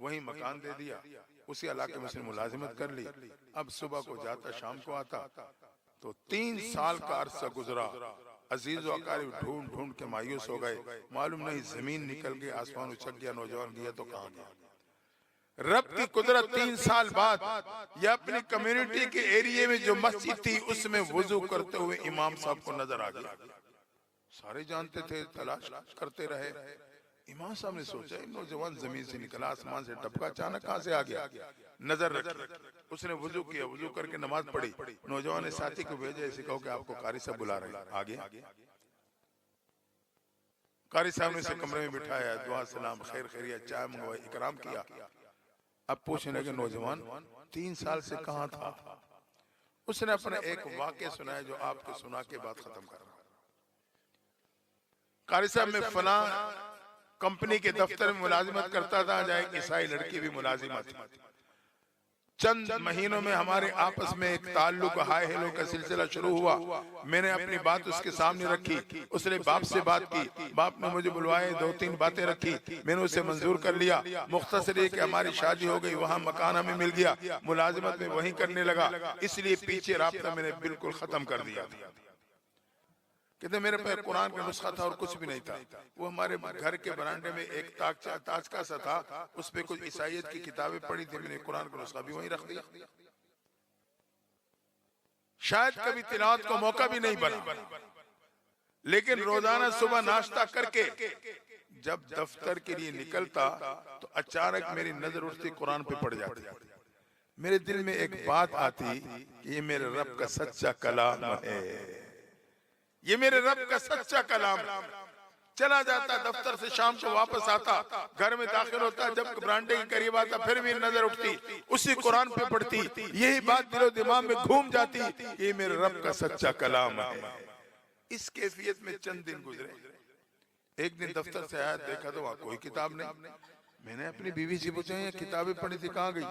S4: वही मकान दे दिया, उसी इलाके में उसने मुलाजिमत कर ली। अब सुबह को जाता, शाम को आता। तो 3 साल का अरसा गुजरा। अजीज अकारिब ढूंढ ढूंढ के मायूस हो गए। मालूम नहीं जमीन निकल गई, आसमान उछक गया, नौजवान गया तो कहां गया। रब की कुदरत 3 साल बाद या अपनी कम्युनिटी के एरिया में जो मस्जिद थी उसमें वुजू करते हुए इमाम साहब को नजर आ गया। सारे जानते थे, तलाश करते रहे। इमाम साहब ने सोचा नौजवान जमीन से निकला, आसमान से टपका, अचानक कहां से आ गया। नजर रखी, उसने वुजू किया, वुजू करके नमाज पढ़ी। नौजवान ने साथी को भेजा, ऐसे कहो कि आपको कारी साहब बुला रहे हैं। आगे कारी साहब ने उसे कमरे में बिठाया, दुआ सलाम खैर खैरियत, चाय मंगवाई, इकराम किया। अब पूछने लगे नौजवान 3 साल से कहां था। उसने अपने एक वाक़या सुनाया जो आपको सुना के बाद खत्म कर रहा। कारी साहब में फला कंपनी के दफ्तर में मुलाजिमत करता था, जहाँ एक ईसाई लड़की भी मुलाजिमत थी। चंद महीनों में हमारे आपस में एक ताल्लुक हाय हेलो का सिलसिला शुरू हुआ। मैंने अपनी बात उसके सामने रखी, उसने बाप से बात की, बाप ने मुझे बुलवाए, 2-3 बातें रखी, मैंने उसे मंजूर कर लिया। मुख्तसर है कि हमारी शादी हो गई, वहाँ मकान हमें मिल गया, मुलाजिमत में वहीं करने लगा, इसलिए पीछे राब्ता मैंने बिल्कुल खत्म कर दिया। कहते मेरे पास कुरान का नुस्खा था और कुछ भी नहीं था। वो हमारे घर के बरामदे में एक ताजका सा था, उस पे कुछ ईसाइयत की किताबें पढ़ी थी, मैंने कुरान का नुस्खा भी वहीं रख दिया। शायद कभी तिलावत का मौका भी नहीं बना, लेकिन रोजाना सुबह नाश्ता करके जब दफ्तर के लिए निकलता तो अचानक मेरी नजर उठती, कुरान पे पड़ जाती। मेरे दिल में एक बात आती कि ये मेरे रब का सच्चा कलाम है, ये मेरे रब का सच्चा कलाम। चला जाता दफ्तर से, शाम को वापस आता, घर में दाखिल होता, जब बरामदे के करीब आता फिर भी नजर उठती, उसी कुरान पे पढ़ती। यही बात दिलो दिमाग में घूम जाती, ये मेरे रब का सच्चा कलाम है। इस कैफियत में चंद दिन गुजरे। एक दिन दफ्तर से आया, देखा तो वहां कोई किताब नहीं। मैंने अपनी बीवी से पूछा, ये किताबें पढ़ी थी कहाँ गई?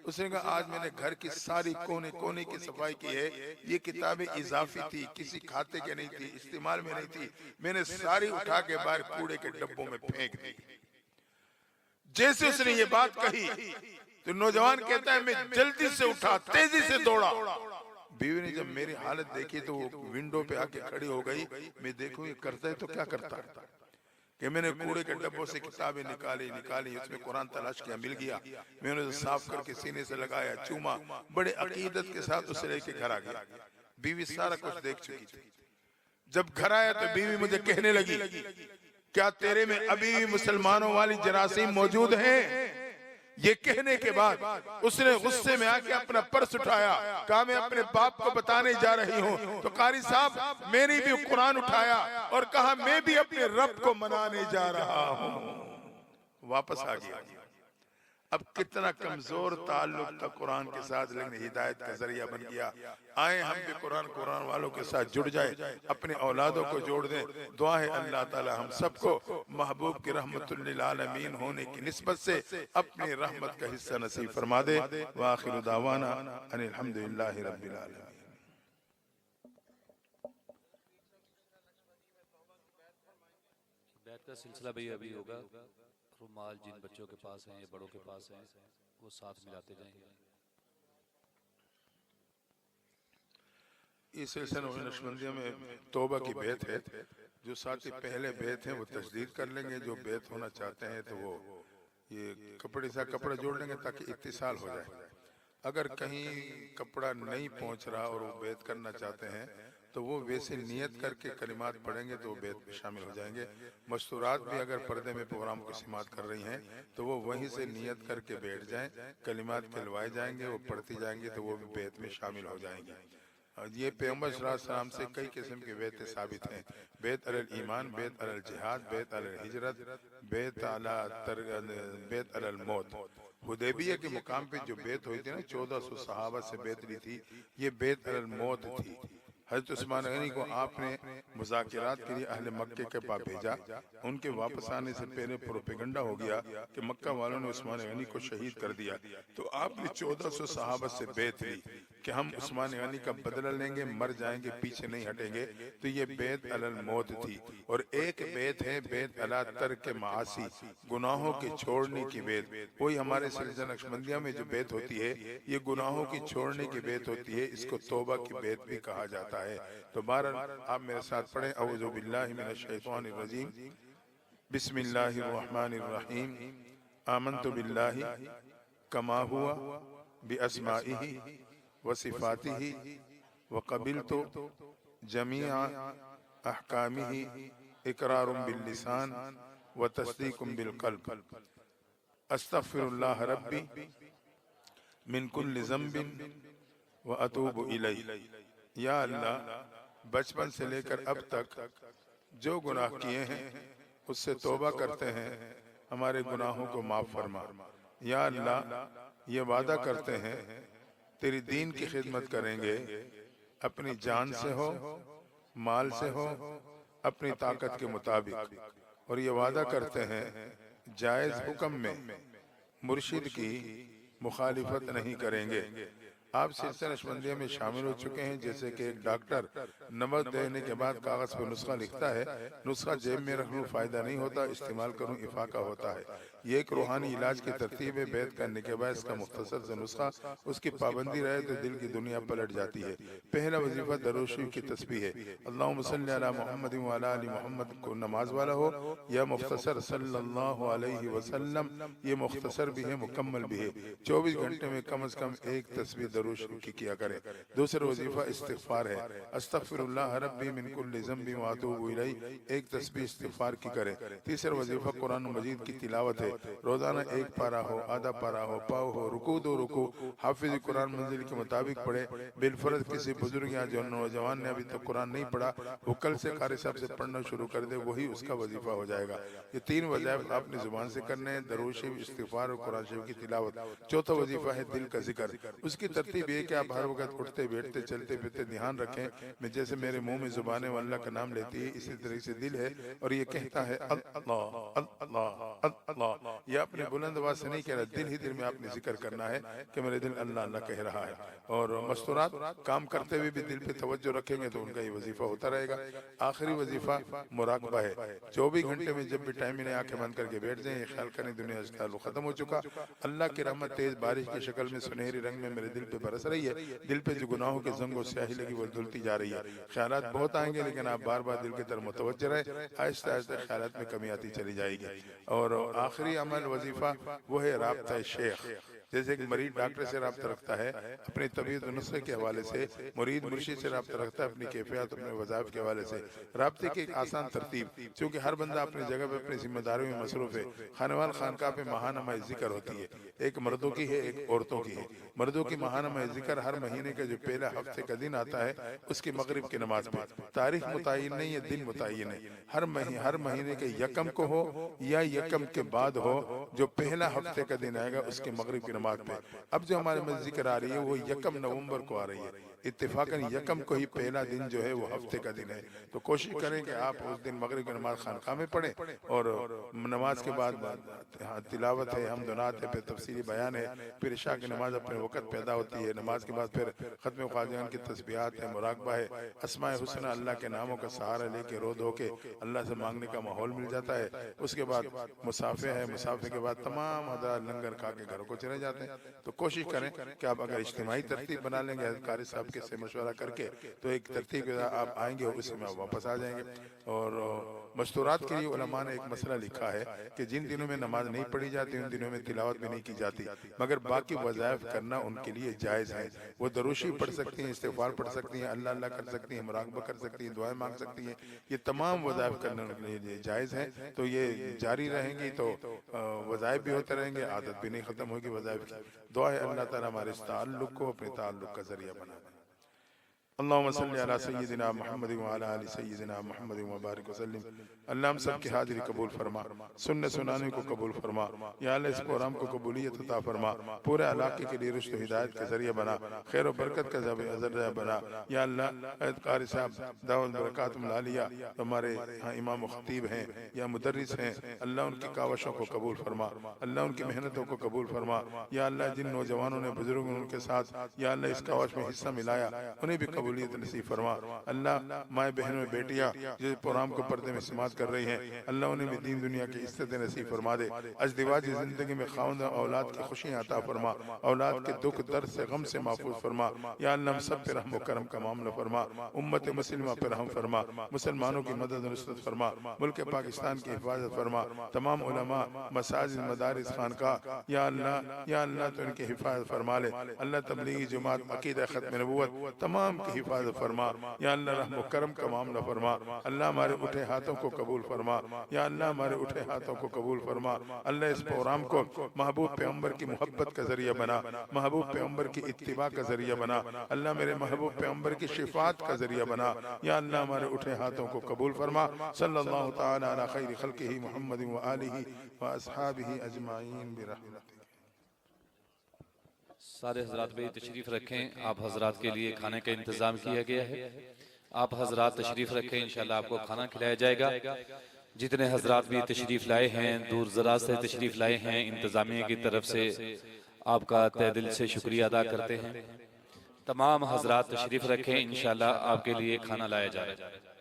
S4: उसने कहा आज मैंने घर की सारी कोने कोने की सफाई की है, ये किताबें इजाफी थी, किसी खाते के नहीं थी, इस्तेमाल में नहीं थी, मैंने सारी उठा के बाहर कूड़े के डब्बों में फेंक दी। जैसे उसने ये बात कही तो नौजवान कहता है मैं जल्दी से उठा, तेजी से दौड़ा। बीवी ने जब मेरी हालत देखी तो वो विंडो पे आके खड़ी हो गई। मैं देखूं ये करता है तो क्या करता है कि मैंने कूड़े के डब्बों से किताबें निकाली, उसमें कुरान तलाश किया, मिल गया। मैंने उसे साफ करके सीने से लगाया, चूमा, बड़े अकीदत के साथ उसे लेके घर आ गया। बीवी सारा कुछ देख चुकी थी। जब घर आया तो बीवी मुझे कहने लगी, क्या तेरे में अभी भी मुसलमानों वाली जरासीम मौजूद हैं? ये कहने के बाद उसने गुस्से में आके अपना पर्स उठाया, कहा मैं अपने बाप को बताने जा रही हूँ। तो कारी साहब मैंने भी कुरान उठाया और कहा मैं भी अपने रब को मनाने जा रहा हूँ। वापस आ गया। अब कितना कमजोर ताल्लुक था कुरान के साथ, लेकिन हिदायत का जरिया बन गया। आए हम भी कुरान वालों के साथ जुड़ जाए, अपने औलादों को जोड़ दें। दुआ है अल्लाह ताला हम सबको महबूब की रहमतुल लिल आलमीन होने की निस्बत से अपनी रहमत का हिस्सा नसीब फरमा दे। व आखिरु दावाना अनिल हम्दुलिल्लाहि रब्बिल आलमीन।
S5: बैत का सिलसिला भी अभी होगा। रुमाल जिन बच्चों के पास हैं या बड़ों के पास हैं वो साथ मिलाते जाएंगे।
S4: इस सिलसिले में नक्शबंदियों में तौबा की बैत है। जो साथी पहले बैत हैं वो तजदीद कर लेंगे, जो बैत होना चाहते हैं तो वो ये कपड़े से कपड़ा जोड़ लेंगे ताकि इत्तिसाल हो जाए। अगर कहीं कपड़ा नहीं पहुंच रहा और वो बैत करना चाहते हैं तो वो वैसे नियत करके कलिमात पढ़ेंगे तो वो बैत में शामिल हो जाएंगे। मस्तूरात भी अगर पर्दे में प्रोग्राम को समात कर रही हैं तो वो वहीं से नियत करके बैठ जाएं, कलिमात कहलवाए जाएंगे, वो पढ़ती जाएंगी तो वो भी बैत में शामिल हो जाएंगे। ये पैगंबर सल्लल्लाहु अलैहि वसल्लम से कई किस्म के बैतें साबित हैं। बैत अलल ईमान, बैत अलल जिहाद, बैत अलल हिजरत, बैत अलल मौत। हुदैबिया के मुकाम पे जो बैत हुई थी ना, 1400 सहाबा से बैत ली थी, ये बैत अलल मौत थी। हज़रत उस्मान गनी को आपने मुज़ाकिरात के लिए अहले मक्के के पास भेजा। उनके वापस आने से पहले प्रोपेगंडा हो गया कि मक्का वालों ने उस्मान गनी को शहीद कर दिया। तो आपने 1400 सहाबा से बैत ली कि हम उस्मान गनी का बदला लेंगे, मर जाएंगे, पीछे नहीं हटेंगे। तो ये बैत अलल मौत थी। और एक बैत है बैत अला तर्क मासी, गुनाहों के छोड़ने की बैत। वही हमारे सिलसिला नक्शबंदिया में जो बैत होती है ये गुनाहों की छोड़ने की बैत होती है। इसको तौबा की बैत भी कहा जाता है। तो बहरहाल आप मेरे साथ पढ़ें, औज़ु बिल्लाहि मिनश शैतानिर रजीम, बिस्मिल्लाहिर रहमानिर रहीम, आमन्तु बिल्लाहि कमा हुआ बिअस्माइहि व सिफातिहि व क़बिलतु जमीअ अहकामिहि इक़रारुम बिल लिसान व तस्दीकुम बिल क़ल्ब, अस्तग़फिरुल्लाह रब्बी मिन कुल्लि ज़ंबिन व अतूबु इलैहि। या अल्लाह बचपन से लेकर अब तक जो गुनाह किए हैं उससे तौबा करते हैं, हमारे गुनाहों को माफ फरमा। या अल्लाह ये वादा करते हैं तेरी दीन की खिदमत करेंगे, अपनी जान से हो, माल से हो, अपनी ताकत के मुताबिक। और ये वादा करते हैं जायज़ हुक्म में मुर्शिद की मुखालिफत नहीं करेंगे। आप सिलसिला नशबंदियों में शामिल हो चुके हैं। जैसे कि एक डॉक्टर नमक देने के बाद कागज पर नुस्खा लिखता है, नुस्खा जेब में रख लूं फायदा नहीं होता, इस्तेमाल करूं इफाका होता है। ये एक रूहानी इलाज की तरतीब है। बैत करने के बाद इसका मुख्तसर से नुस्खा, उसकी पाबंदी रहे तो दिल की दुनिया पलट जाती है। पहला वजीफा दरूद शरीफ की तस्बीह है, अल्लाहुम्मा सल्ली अला मुहम्मद व अला आलि मुहम्मद, को नमाज वाला हो या मुख्तसर सल्लल्लाहु अलैहि वसल्लम, ये मुख्तसर भी है मुकम्मल भी है। 24 घंटे में कम से कम एक तस्बीह दरूद शरीफ की किया करें। दूसरा वजीफा इस्तिगफार है, अस्तगफिरुल्लाह रब्बी मिन कुल्लि ज़ंबि व अतूबु इलैहि, एक तस्बीह इस्तिगफार की करें। तीसरा वजीफा कुरान मजीद की तिलावत है, रोजाना एक पारा हो, आधा पारा हो, पाव हो, रुकू दो रुकू, हाफिज कुरान मंजिल के मुताबिक पढ़े। बिलफर्ज किसी बुजुर्ग या जो नौजवान ने अभी तक कुरान नहीं पढ़ा, वो कल से कारी साहब से पढ़ना शुरू कर दे, वही उसका वजीफा हो जाएगा। ये 3 वज़ाइफ आपने जुबान से करने हैं, दरूद शरीफ, इस्तिगफार और कुरान शरीफ की तिलावत। चौथा वजीफा है दिल का जिक्र। उसकी तरतीब ये कि आप हर वक्त उठते बैठते चलते फिरते ध्यान रखें, मैं जैसे मेरे मुंह में जुबान अल्लाह का नाम लेती है, इसी तरह से दिल है और ये कहता है अल्लाह अल्लाह अल्लाह। ये आपने बुलंद आवाज से नहीं कह रहा, दिल ही दिल में आपने जिक्र करना है कि मेरे दिल अल्लाह अल्लाह कह रहा है। और मस्तूरात काम करते हुए भी दिल पे तवज्जो रखेंगे तो उनका ये वजीफा होता रहेगा। आखिरी वजीफा मुराकबा है, 24 घंटे में जब भी टाइम मिले आंखें बंद करके बैठ जाएं, ख्याल करें दुनिया से ताल्लुक खत्म हो चुका, अल्लाह की रहमत तेज बारिश की शक्ल में सुनहरी रंग में मेरे दिल पे बरस रही है। दिल पे जो गुनाहों के जंग और स्याही लगी वो धुलती जा रही है। ख्यालात बहुत आएंगे लेकिन आप बार बार दिल की तरफ मुतवज्जह रहे, आहिस्ता आहिस्ता ख्यालात में कमी आती चली जाएगी। और आखिरी अमल वजीफा वो है राब्ता शेख। जैसे एक मरीज डॉक्टर से रब्ता रखता है अपनी तबीयत नुस्खे के हवाले से, मुरीद मुर्शिद से रब्ता रखता है अपनी कैफियत अपने वज़ाइफ के हवाले से। रब्ते की एक आसान तरतीब, क्योंकि हर बंदा अपनी जगह पे अपनी जिम्मेदारियों में मसरूफ है। खानवाल खानका पे महानमा जिक्र होती है, एक मर्दों की है एक औरतों की है। मर्दों की महानमा जिक्र हर महीने के जो पहला हफ्ते का दिन आता है उसकी मगरिब की नमाज पे, तारीख मुतय्यन नहीं है, दिन मुतय्यन है। हर महीने के यकम को हो या यकम के बाद हो, जो पहला हफ्ते का दिन आएगा उसके मगरिब की नमाज पे। अब जो हमारे में जिक्र आ रही है वो यकम नवंबर को आ रही है, इत्तेफाकन यकम को ही पहला दिन जो है वो हफ्ते का दिन है। तो कोशिश करें कि आप उस दिन मगरिब की नमाज खानका में पढ़ें और नमाज के बाद तिलावत है, हमदुनात है, फिर तफसीली बयान है, फिर इशा की नमाज अपने वक़्त पैदा होती है। नमाज के बाद फिर ख़त्म ख़ाज़ियान की तस्बीहात है, मुराकबा है, अस्माए हुस्ना अल्लाह के नामों का सहारा लेके रो धो के अल्लाह से मांगने का माहौल मिल जाता है। उसके बाद मुसाफे है, मुसाफे के बाद तमाम हज़रात लंगर खा के घरों को चले जाते हैं। तो कोशिश करें कि आप अगर इज्तिमाई तरतीब बना लेंगे कारी साहब के से मशवरा करके तो एक तरतीब आप आएंगे और उससे में वापस आ जाएंगे। और मस्तूरात के लिए उलमा ने एक मसला लिखा है कि जिन दिनों में नमाज नहीं पढ़ी जाती उन दिनों में तिलावत भी नहीं की जाती, मगर बाकी वज़ाइफ करना उनके लिए जायज़ है। वो दरूशी पढ़ सकती हैं, इस्तिग़फ़ार पढ़ सकती हैं, अल्लाह अल्लाह कर सकती हैं, मुराक़बा कर सकती हैं, दुआएं मांग सकती हैं, ये तमाम वज़ाइफ करना उनके लिए जायज़ है। तो ये जारी रहेंगी तो वज़ाइफ भी होते रहेंगे, आदत भी नहीं ख़त्म होगी वज़ाइफ की। दुआ है अल्लाह ताला हमारे इस ताल्लुक़ को अपने ताल्लुक़ का ज़रिया बना दे। अल्लाहुम्मा सल्ली अला सय्यिदिना मुहम्मद व अला आलि सय्यिदिना मुहम्मद व बारिक वसल्लिम। अल्लाह हम सब की हाज़िरी कबूल फरमा, सुनने सुनाने को कबूल फरमा। या अल्लाह इस प्रोग्राम को कबूलियत अता फरमा, पूरे इलाके के लिए रुश्द हिदायत का ज़रिया बना, खैर व बरकत का ज़रिया बना। या अल्लाह कारी साहब दावत बरकात मिलालिया हमारे यहाँ इमाम ख़तीब हैं या मुदर्रिस हैं, अल्लाह उनकी कावशों को कबूल फरमा, अल्लाह उनकी मेहनतों को कबूल फरमा। या अल्लाह जिन नौजवानों ने बुजुर्गों उनके साथ या अल्लाह इस कावश में हिस्सा मिलाया उन्हें भी कबूलियत नसीब फरमा। अल्लाह माए बहनों बेटियां जो प्रोग्राम को पर्दे में समात कर रही हैं, अल्लाह उन्हें भी दीन दुनिया की इज्जत नसीब फरमा दे। अज़दिवाजी ज़िंदगी में खाउंद औलाद की खुशियाँ अता फरमा, औलाद के दुख दर्द से गम से महफूज फरमा। या अल्लाह हम सब पे रहम व करम का मामला फरमा, उम्मत मुस्लिमा पे रहम फरमा, मुसलमानों की मदद और नुसरत फरमा, मुल्क पाकिस्तान की हिफाजत फरमा, तमाम उलमा मसाजिद मदारिस खानका या अल्लाह तो इनकी हिफाजत फरमा ले। अल्लाह तबलीगी जमात अकीदा खत्म नबूवत तमाम की हिफाजत फरमा। या अल्लाह रहम करम का मामला फरमा, अल्लाह हमारे उठे हाथों को कबूल फरमा। या अल्लाह हमारे उठे हाथों को कबूल फरमा। अल्लाह इस प्रोग्राम को महबूब पैगंबर की मोहब्बत का जरिया बना, महबूब पैगंबर की इत्तिबा का जरिया बना। अल्लाह मेरे महबूब पैगंबर की शिफात का जरिया बना। या अल्लाह हमारे उठे हाथों को कबूल फरमा। सल्लल्लाहु तआला अला खैरि खल्क़िही मुहम्मद व आलिही व अस्हाबिही अजमाइन बिरहमतिक।
S5: सारे हजरात भी तशरीफ रखें, आप हजरात के लिए खाने का इंतजाम किया गया है। आप हजरात तशरीफ रखें, इंशाल्लाह आपको खाना खिलाया जाएगा। जितने हजरात भी तशरीफ लाए हैं, दूर दराज से तशरीफ लाए हैं, इंतजामिया की तरफ से आपका तहे दिल से शुक्रिया अदा करते हैं। तमाम हजरात तशरीफ रखें, इंशाल्लाह आपके लिए खाना लाया जा रहा है।